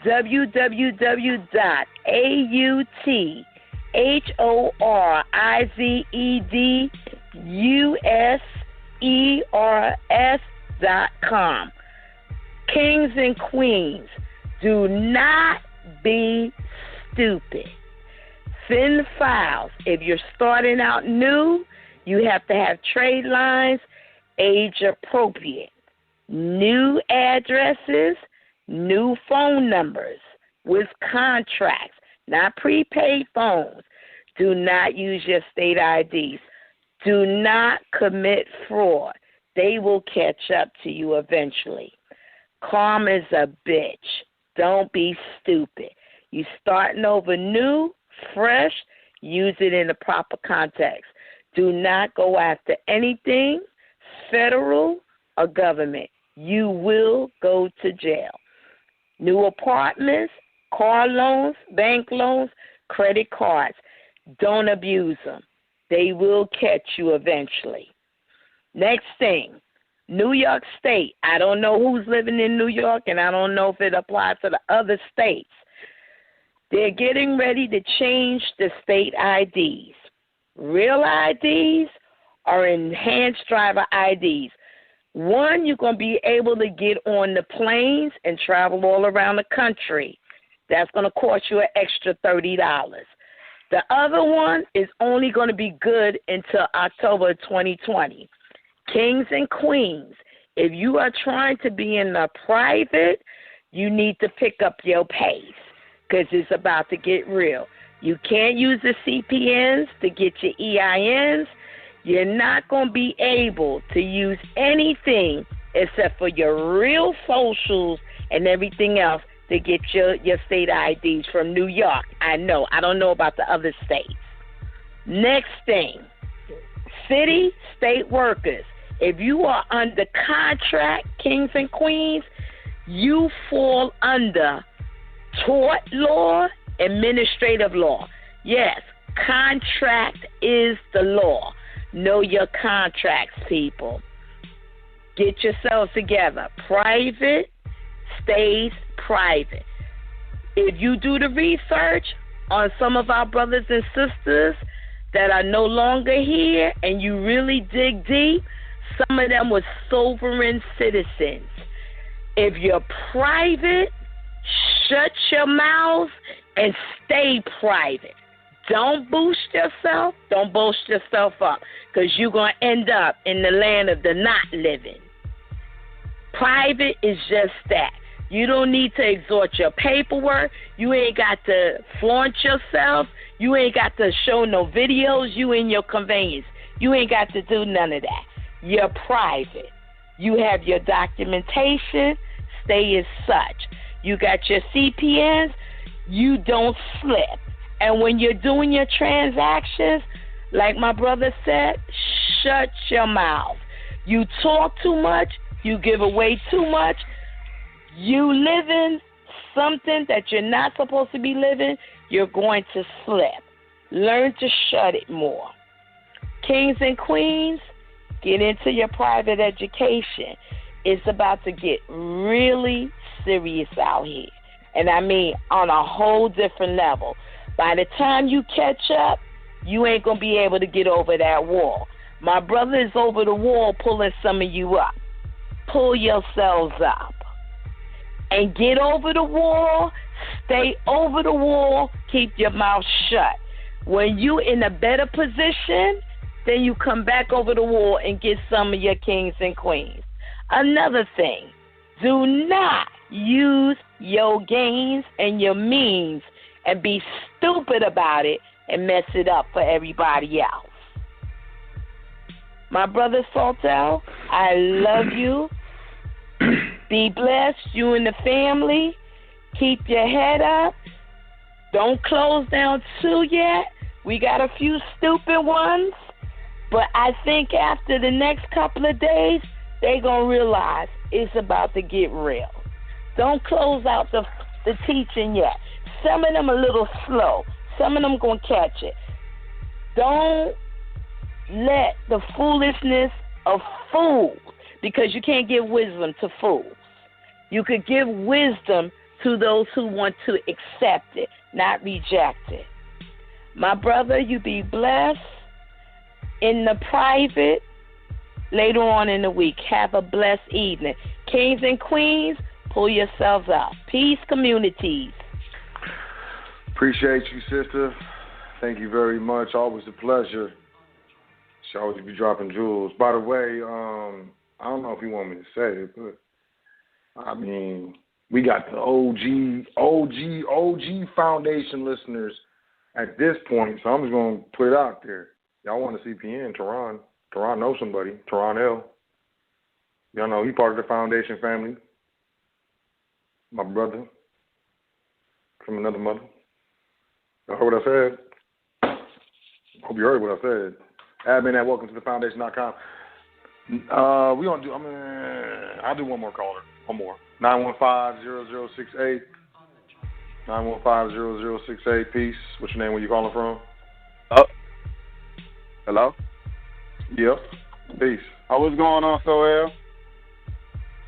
www.authorsedusers.com. Kings and queens, do not be stupid. Send files. If you're starting out new, you have to have trade lines age appropriate. New addresses, new phone numbers with contracts, not prepaid phones. Do not use your state IDs. Do not commit fraud. They will catch up to you eventually. Karma's a bitch. Don't be stupid. You starting over new, fresh, use it in the proper context. Do not go after anything federal or government. You will go to jail. New apartments, car loans, bank loans, credit cards. Don't abuse them. They will catch you eventually. Next thing, New York State. I don't know who's living in New York, and I don't know if it applies to the other states. They're getting ready to change the state IDs. Real IDs are enhanced driver IDs. One, you're going to be able to get on the planes and travel all around the country. That's going to cost you an extra $30. The other one is only going to be good until October 2020. Kings and queens, if you are trying to be in the private, you need to pick up your pace because it's about to get real. You can't use the CPNs to get your EINs. You're not going to be able to use anything except for your real socials and everything else to get your state IDs from New York. I know. I don't know about the other states. Next thing, city, state workers. If you are under contract, kings and queens, you fall under tort law, administrative law. Yes, contract is the law. Know your contracts, people. Get yourselves together. Private stays private. If you do the research on some of our brothers and sisters that are no longer here and you really dig deep, some of them were sovereign citizens. If you're private, shut your mouth and stay private. Don't boost yourself. Don't boast yourself up because you're going to end up in the land of the not living. Private is just that. You don't need to exhort your paperwork. You ain't got to flaunt yourself. You ain't got to show no videos. You in your conveyance. You ain't got to do none of that. You're private. You have your documentation. Stay as such. You got your CPNs. You don't slip. And when you're doing your transactions, like my brother said, shut your mouth. You talk too much. You give away too much. You living something that you're not supposed to be living, you're going to slip. Learn to shut it more. Kings and queens, get into your private education. It's about to get really serious out here. And I mean on a whole different level. By the time you catch up, you ain't going to be able to get over that wall. My brother is over the wall pulling some of you up. Pull yourselves up. And get over the wall. Stay over the wall. Keep your mouth shut. When you in a better position, then you come back over the wall and get some of your kings and queens. Another thing, do not use your gains and your means and be stupid about it and mess it up for everybody else. My brother Saltel, I love you. Be blessed, you and the family. Keep your head up. Don't close down too yet. We got a few stupid ones. But I think after the next couple of days, they're going to realize it's about to get real. Don't close out the teaching yet. Some of them a little slow. Some of them going to catch it. Don't let the foolishness of fools, because you can't give wisdom to fools. You could give wisdom to those who want to accept it, not reject it. My brother, you be blessed in the private later on in the week. Have a blessed evening. Kings and queens, pull yourselves up. Peace, communities. Appreciate you, sister. Thank you very much. Always a pleasure. She always be dropping jewels. By the way, I don't know if you want me to say it, but I mean, we got the OG Foundation listeners at this point, so I'm just going to put it out there. Y'all want a CPN, Teron. Teron knows somebody. Teron L. Y'all know he part of the Foundation family. My brother from another mother. Y'all heard what I said? Hope you heard what I said. Admin at welcometothefoundation.com. We gonna do. I'll do one more caller. One more. 915-0068. 915-0068. Peace. What's your name? Where you calling from? Oh. Hello. Yep. Peace. Oh, what's going on, Soel?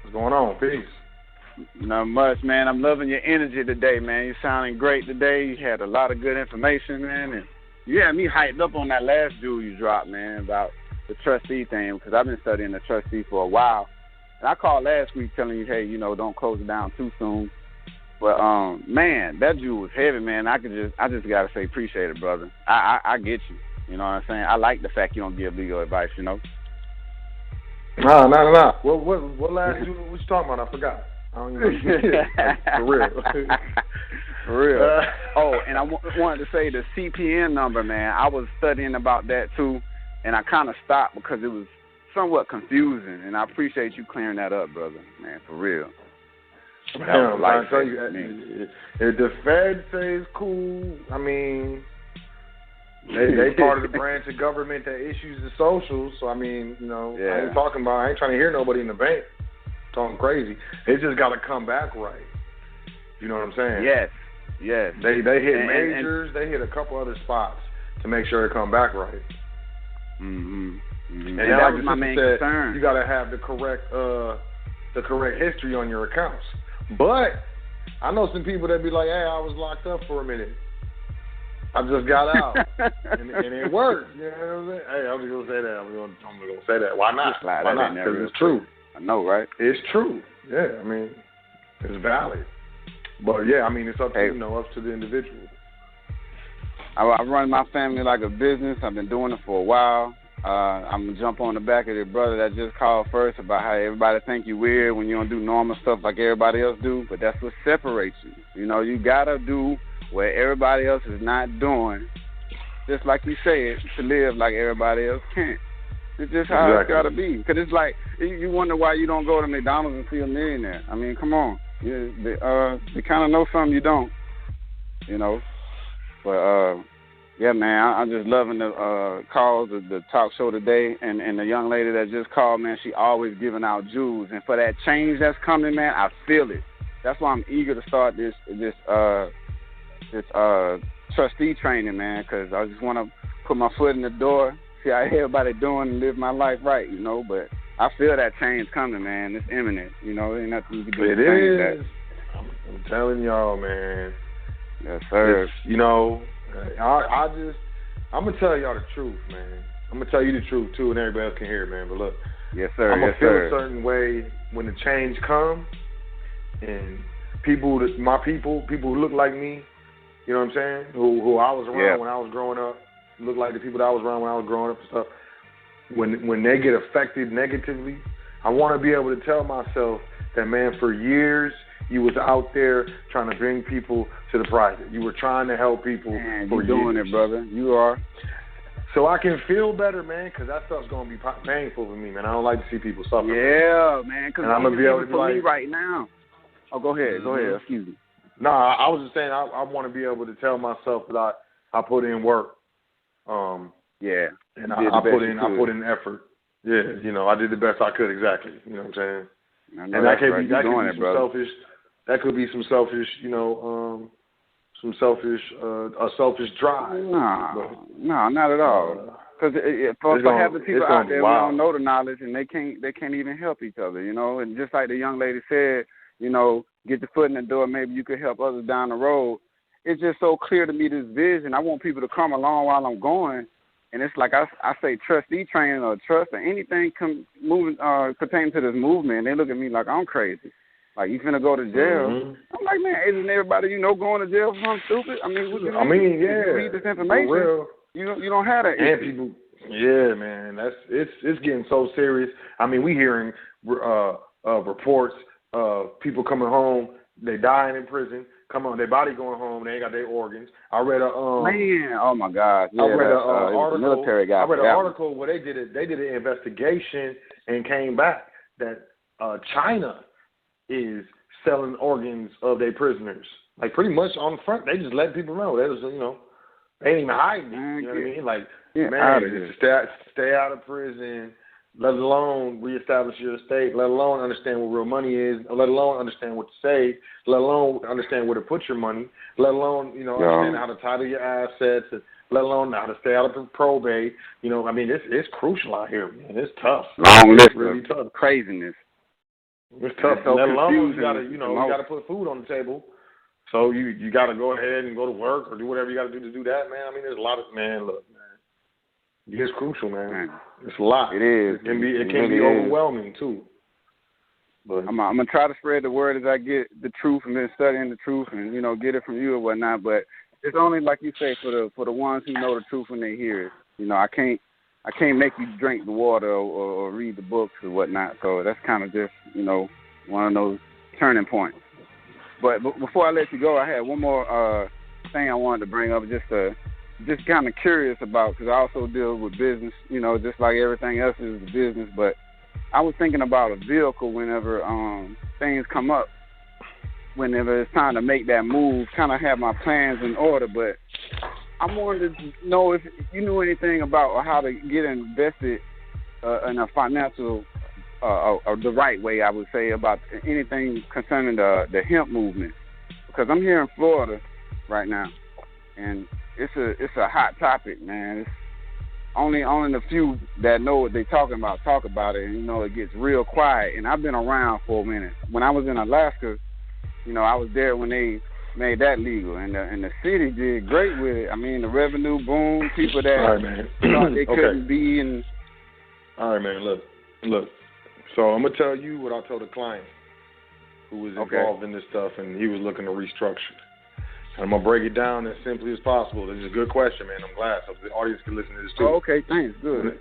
What's going on? Peace. Not much, man. I'm loving your energy today, man. You're sounding great today. You had a lot of good information, man, and you had me hyped up on that last jewel you dropped, man, about the trustee thing, because I've been studying the trustee for a while. And I called last week telling you, hey, don't close it down too soon. But man, that jewel was heavy, man. I just gotta say, appreciate it, brother. I get you. You know what I'm saying? I like the fact you don't give legal advice, Nah. What last jewel was you talking about? I forgot. I don't even know. For real. For real. And I wanted to say the CPN number, man. I was studying about that too, and I kind of stopped because it was somewhat confusing, and I appreciate you clearing that up, brother, man, for real. Man, I tell you, if the Fed says cool, I mean, they part of the branch of government that issues the socials. So I mean, I ain't talking about. I ain't trying to hear nobody in the bank talking crazy. It just got to come back right. You know what I'm saying? Yes. They hit majors. They hit a couple other spots to make sure it come back right. And that was my main concern. You got to have the correct history on your accounts. But I know some people that be like, "Hey, I was locked up for a minute. I just got out, and it worked." You know what I'm saying? Hey, I'm just gonna say that. I'm gonna say that. Why not? Why not? Because it's true. I know, right? It's true. Yeah, I mean, it's valid. But yeah, I mean, it's up to up to the individual. I run my family like a business. I've been doing it for a while. I'm going to jump on the back of the brother that just called first about how everybody think you weird when you don't do normal stuff like everybody else do, but that's what separates you. You got to do what everybody else is not doing, just like you said, to live like everybody else can't. It's just how it's got to be. Because it's like, you wonder why you don't go to McDonald's and see a millionaire. I mean, come on. They kind of know something you don't, But, yeah, man, I'm just loving the calls of the talk show today. And the young lady that just called, man, she always giving out jewels. And for that change that's coming, man, I feel it. That's why I'm eager to start this trustee training, man, because I just want to put my foot in the door, see how everybody doing and live my life right, But I feel that change coming, man. It's imminent, Ain't nothing you can do to change that. I'm telling y'all, man. Yes, sir. I'm going to tell y'all the truth, man. I'm going to tell you the truth, too, and everybody else can hear it, man. But look, yes, sir. I'm going to feel a certain way when the change comes, and my people who look like me, you know what I'm saying, who I was around when I was growing up, look like the people that I was around when I was growing up and stuff, when they get affected negatively, I want to be able to tell myself that, man, for years, you was out there trying to bring people to the private. You were trying to help people for years. You're doing it, brother. You are. So I can feel better, man, because that stuff's going to be painful for me, man. I don't like to see people suffer. Yeah, man. Because I'm going to be able to be me right now. Oh, go ahead. Go ahead. Excuse me. No, I was just saying I want to be able to tell myself that I put in work. And I put in effort. Yeah, I did the best I could, exactly. You know what I'm saying? And that could be some selfish. That could be some selfish, a selfish drive. No, not at all. Because for half the people out there, we don't know the knowledge, and they can't even help each other, And just like the young lady said, get your foot in the door. Maybe you could help others down the road. It's just so clear to me, this vision. I want people to come along while I'm going. And it's like I say trustee training or trust or anything pertaining to this movement. They look at me like I'm crazy. Like, you finna go to jail. I'm like, man, isn't everybody going to jail for something stupid? I mean, read this information. For real. You don't have that. And people, man, it's getting so serious. I mean, we hearing reports of people coming home, they dying in prison. Come on, their body going home, they ain't got their organs. I read oh my God! Yeah, I read an article. Military guy. I read an article where they did an investigation and came back that China is selling organs of their prisoners. Like, pretty much on the front, they just let people know. They just, They ain't even hiding it. You know what I mean? Like, man, stay out of prison, let alone reestablish your estate, let alone understand what real money is, let alone understand what to save, let alone understand where to put your money, let alone, understand how to title your assets, let alone how to stay out of probate. I mean, it's crucial out here, man. It's tough. Long list really of tough. Craziness. It's tough. It's so let alone confusing. you gotta put food on the table. So you got to go ahead and go to work or do whatever you got to do that, man. I mean, there's a lot of, look, man. It's crucial, man. It's a lot. It is. It can be overwhelming, too. But I'm going to try to spread the word as I get the truth and then studying the truth and, get it from you or whatnot. But it's only, like you say, for the ones who know the truth when they hear it. I can't make you drink the water or read the books or whatnot. So that's kind of just, one of those turning points. But before I let you go, I had one more thing I wanted to bring up, just kind of curious about, because I also deal with business, just like everything else is business. But I was thinking about a vehicle whenever things come up, whenever it's time to make that move, kind of have my plans in order. But I wanted to know if you knew anything about how to get invested in a financial the right way, I would say, about anything concerning the hemp movement, because I'm here in Florida right now, and it's a hot topic, man. It's only the few that know what they're talking about talk about it, and it gets real quiet. And I've been around for a minute. When I was in Alaska, I was there when they made that legal, and the city did great with it. I mean, the revenue boom, people that all right, man. thought they couldn't be, and all right, man. Look. So I'm gonna tell you what I told a client who was involved in this stuff, and he was looking to restructure. And I'm gonna break it down as simply as possible. This is a good question, man. I'm glad so the audience can listen to this too. Oh, okay, thanks. Good.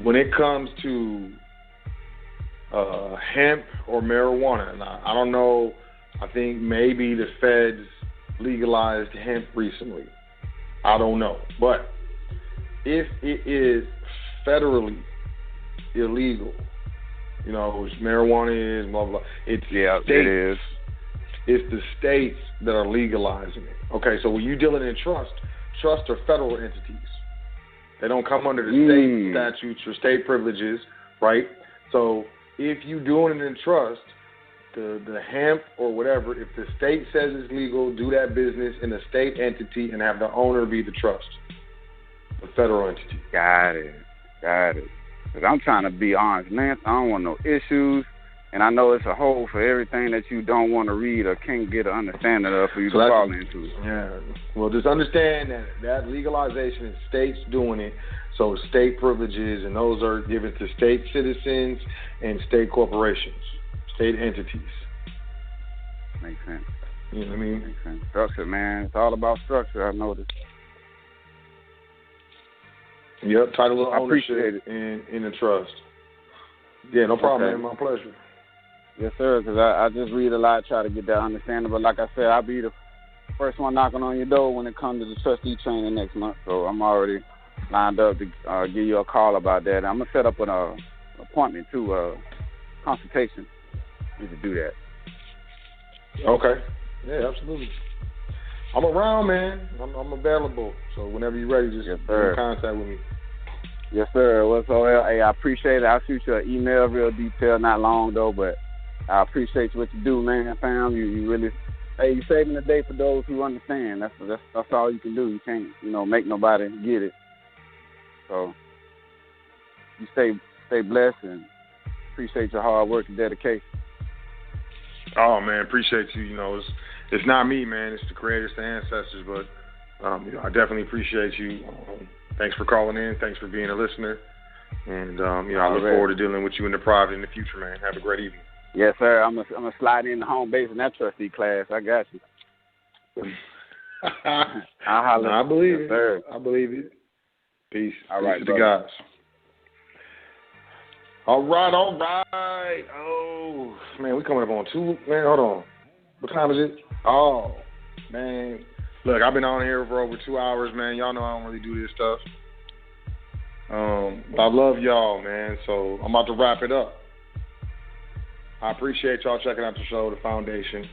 When it comes to hemp or marijuana, and I don't know. I think maybe the feds legalized hemp recently. I don't know, but if it is federally illegal, which marijuana is, blah, blah, it's states, it is. It's the states that are legalizing it. Okay, so when you're dealing in trusts are federal entities. They don't come under the state statutes or state privileges, right? So if you're doing it in trust, the hemp or whatever, if the state says it's legal, do that business in a state entity and have the owner be the trust, the federal entity. Got it. Because I'm trying to be honest, man. I don't want no issues. And I know it's a hole for everything that you don't want to read or can't get an understanding of for you to fall into. Yeah. Well, just understand that legalization is states doing it. So state privileges, and those are given to state citizens and state corporations, state entities. Makes sense. You know what I mean? Makes sense. Structure, man. It's all about structure, I noticed. Yep, title of ownership in the trust. Yeah, no problem, man. My pleasure. Yes, sir, because I just read a lot, try to get that understanding. But like I said, I'll be the first one knocking on your door when it comes to the trustee training next month. So I'm already lined up to give you a call about that. I'm going to set up an appointment, too, consultation. Need to do that. Okay. Yeah, absolutely. I'm around, man. I'm available. So whenever you're ready, just get in contact with me. Yes, sir. Well, so, hey, I appreciate it. I'll shoot you an email, real detailed, not long, though, but I appreciate what you do, man, fam. You really, you're saving the day for those who understand. That's all you can do. You can't, make nobody get it. So you stay blessed and appreciate your hard work and dedication. Oh, man, appreciate you. It's not me, man. It's the creators, the ancestors, but I definitely appreciate you. Thanks for calling in. Thanks for being a listener. And, I look forward to dealing with you in the private in the future, man. Have a great evening. Yes, sir. I'm gonna slide in the home base in that trustee class. I got you. I believe it. Sir. I believe it. Peace. All right, Peace to the guys. All right. Oh, man, we coming up on 2. Man, hold on. What time is it? Oh, man. Look, I've been on here for over 2 hours, man. Y'all know I don't really do this stuff. But I love y'all, man. So I'm about to wrap it up. I appreciate y'all checking out the show, The Foundation.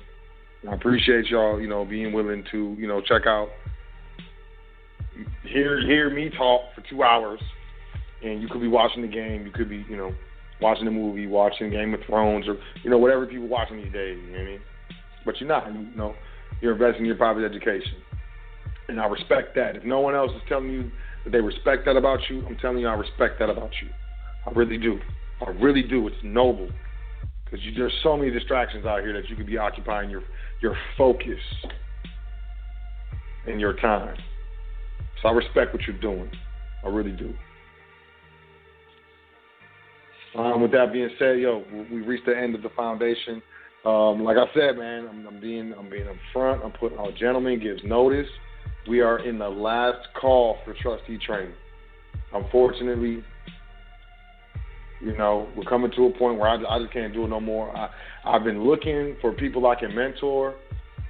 I appreciate y'all, being willing to, check out, hear me talk for 2 hours, and you could be watching the game, you could be, watching the movie, watching Game of Thrones, or, whatever people watching these days, you know what I mean? But you're not, you're investing in your private education. And I respect that. If no one else is telling you that they respect that about you, I'm telling you I respect that about you. I really do. I really do. It's noble. Because there's so many distractions out here that you could be occupying your focus and your time. So I respect what you're doing. I really do. With that being said, we reached the end of the foundation. Like I said, man, I'm being upfront. Our gentleman gives notice. We are in the last call for trustee training. Unfortunately, we're coming to a point where I just can't do it no more. I've been looking for people I can mentor,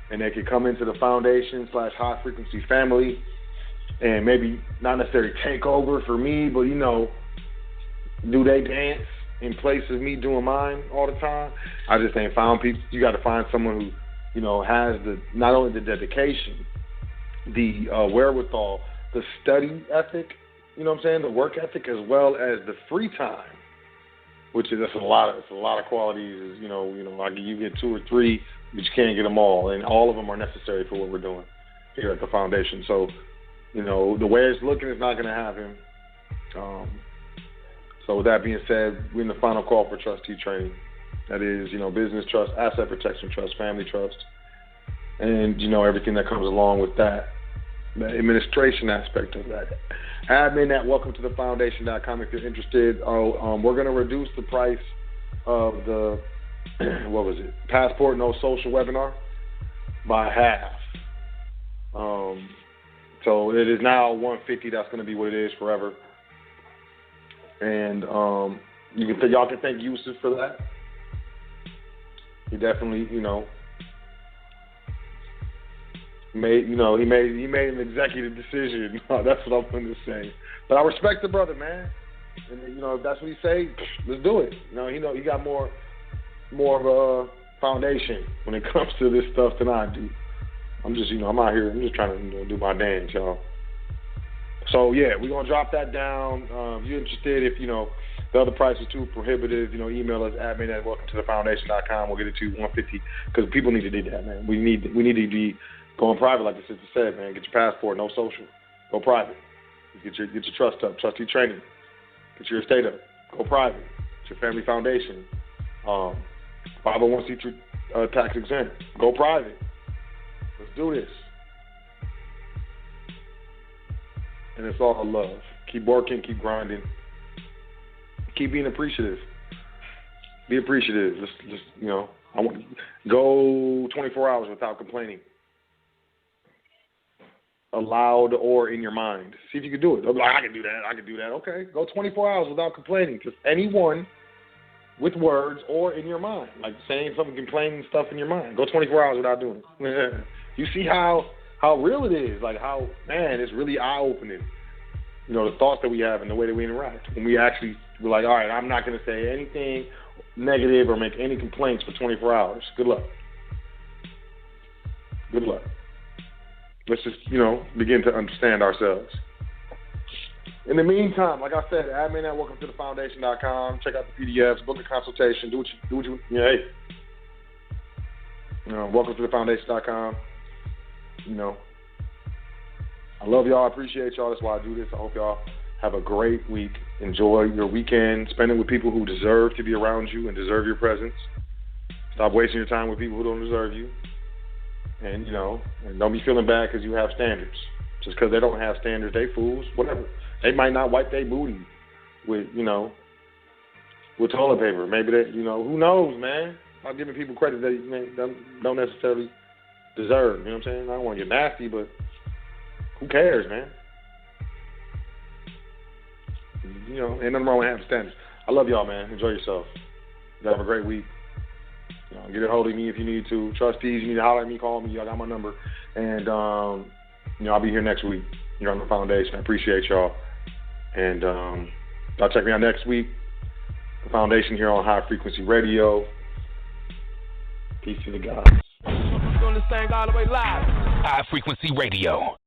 and they could come into the foundation / high frequency family, and maybe not necessarily take over for me, but do they dance in place of me doing mine all the time? I just ain't found people. You got to find someone who has not only the dedication, the wherewithal, the study ethic, the work ethic, as well as the free time, which is a lot of qualities. Like you get 2 or 3, but you can't get them all, and all of them are necessary for what we're doing here at the foundation. So, the way it's looking is not going to happen. So with that being said, we're in the final call for trustee training. That is, business trust, asset protection trust, family trust, and, everything that comes along with that, the administration aspect of that. Admin at welcometothefoundation.com if you're interested. We're going to reduce the price of the, Passport No Social webinar by half. So it is now $150. That's going to be what it is forever. And y'all can thank Yusuf for that. He definitely, made an executive decision. That's what I'm going to say. But I respect the brother, man. And if that's what he say, let's do it. He got more of a foundation when it comes to this stuff than I do. I'm just, I'm out here. I'm just trying to do my dance, y'all. So, yeah, we're going to drop that down. If you're interested, if, the other price is too prohibitive, email us, admin at welcometothefoundation.com. We'll get it to $150 because people need to do that, man. We need to be going private, like the sister said, man. Get your passport, no social. Go private. Get your trust up, trustee training. Get your estate up. Go private. Get your family foundation. 501c3 tax exempt. Go private. Let's do this. And it's all love. Keep working, keep grinding. Keep being appreciative. Be appreciative. Just I want go 24 hours without complaining. Aloud or in your mind. See if you can do it. I can do that. Okay. Go 24 hours without complaining. Just anyone with words or in your mind. Like saying something, complaining stuff in your mind. Go 24 hours without doing it. You see how real it is. Like how, man, it's really eye-opening. The thoughts that we have and the way that we interact. When we're like, all right, I'm not going to say anything negative or make any complaints for 24 hours. Good luck. Good luck. Let's just, begin to understand ourselves. In the meantime, like I said, admin at welcometothefoundation.com. Check out the PDFs, book a consultation, do what you hey. Welcometothefoundation.com. I love y'all. I appreciate y'all. That's why I do this. I hope y'all have a great week. Enjoy your weekend. Spend it with people who deserve to be around you and deserve your presence. Stop wasting your time with people who don't deserve you. And, and don't be feeling bad because you have standards. Just because they don't have standards, they fools. Whatever. They might not wipe their booty with with toilet paper. Maybe they, who knows, man. I'm giving people credit that they don't necessarily deserve. You know what I'm saying? I don't want to get nasty, but who cares, man? Ain't nothing wrong with having standards. I love y'all, man. Enjoy yourself. You have a great week. Get a hold of me if you need to. Trustees, you need to holler at me, call me. Y'all got my number. And, I'll be here next week. You're on the foundation. I appreciate y'all. And y'all check me out next week. The foundation here on High Frequency Radio. Peace to the guys. Doing this thing all the way live. High Frequency Radio.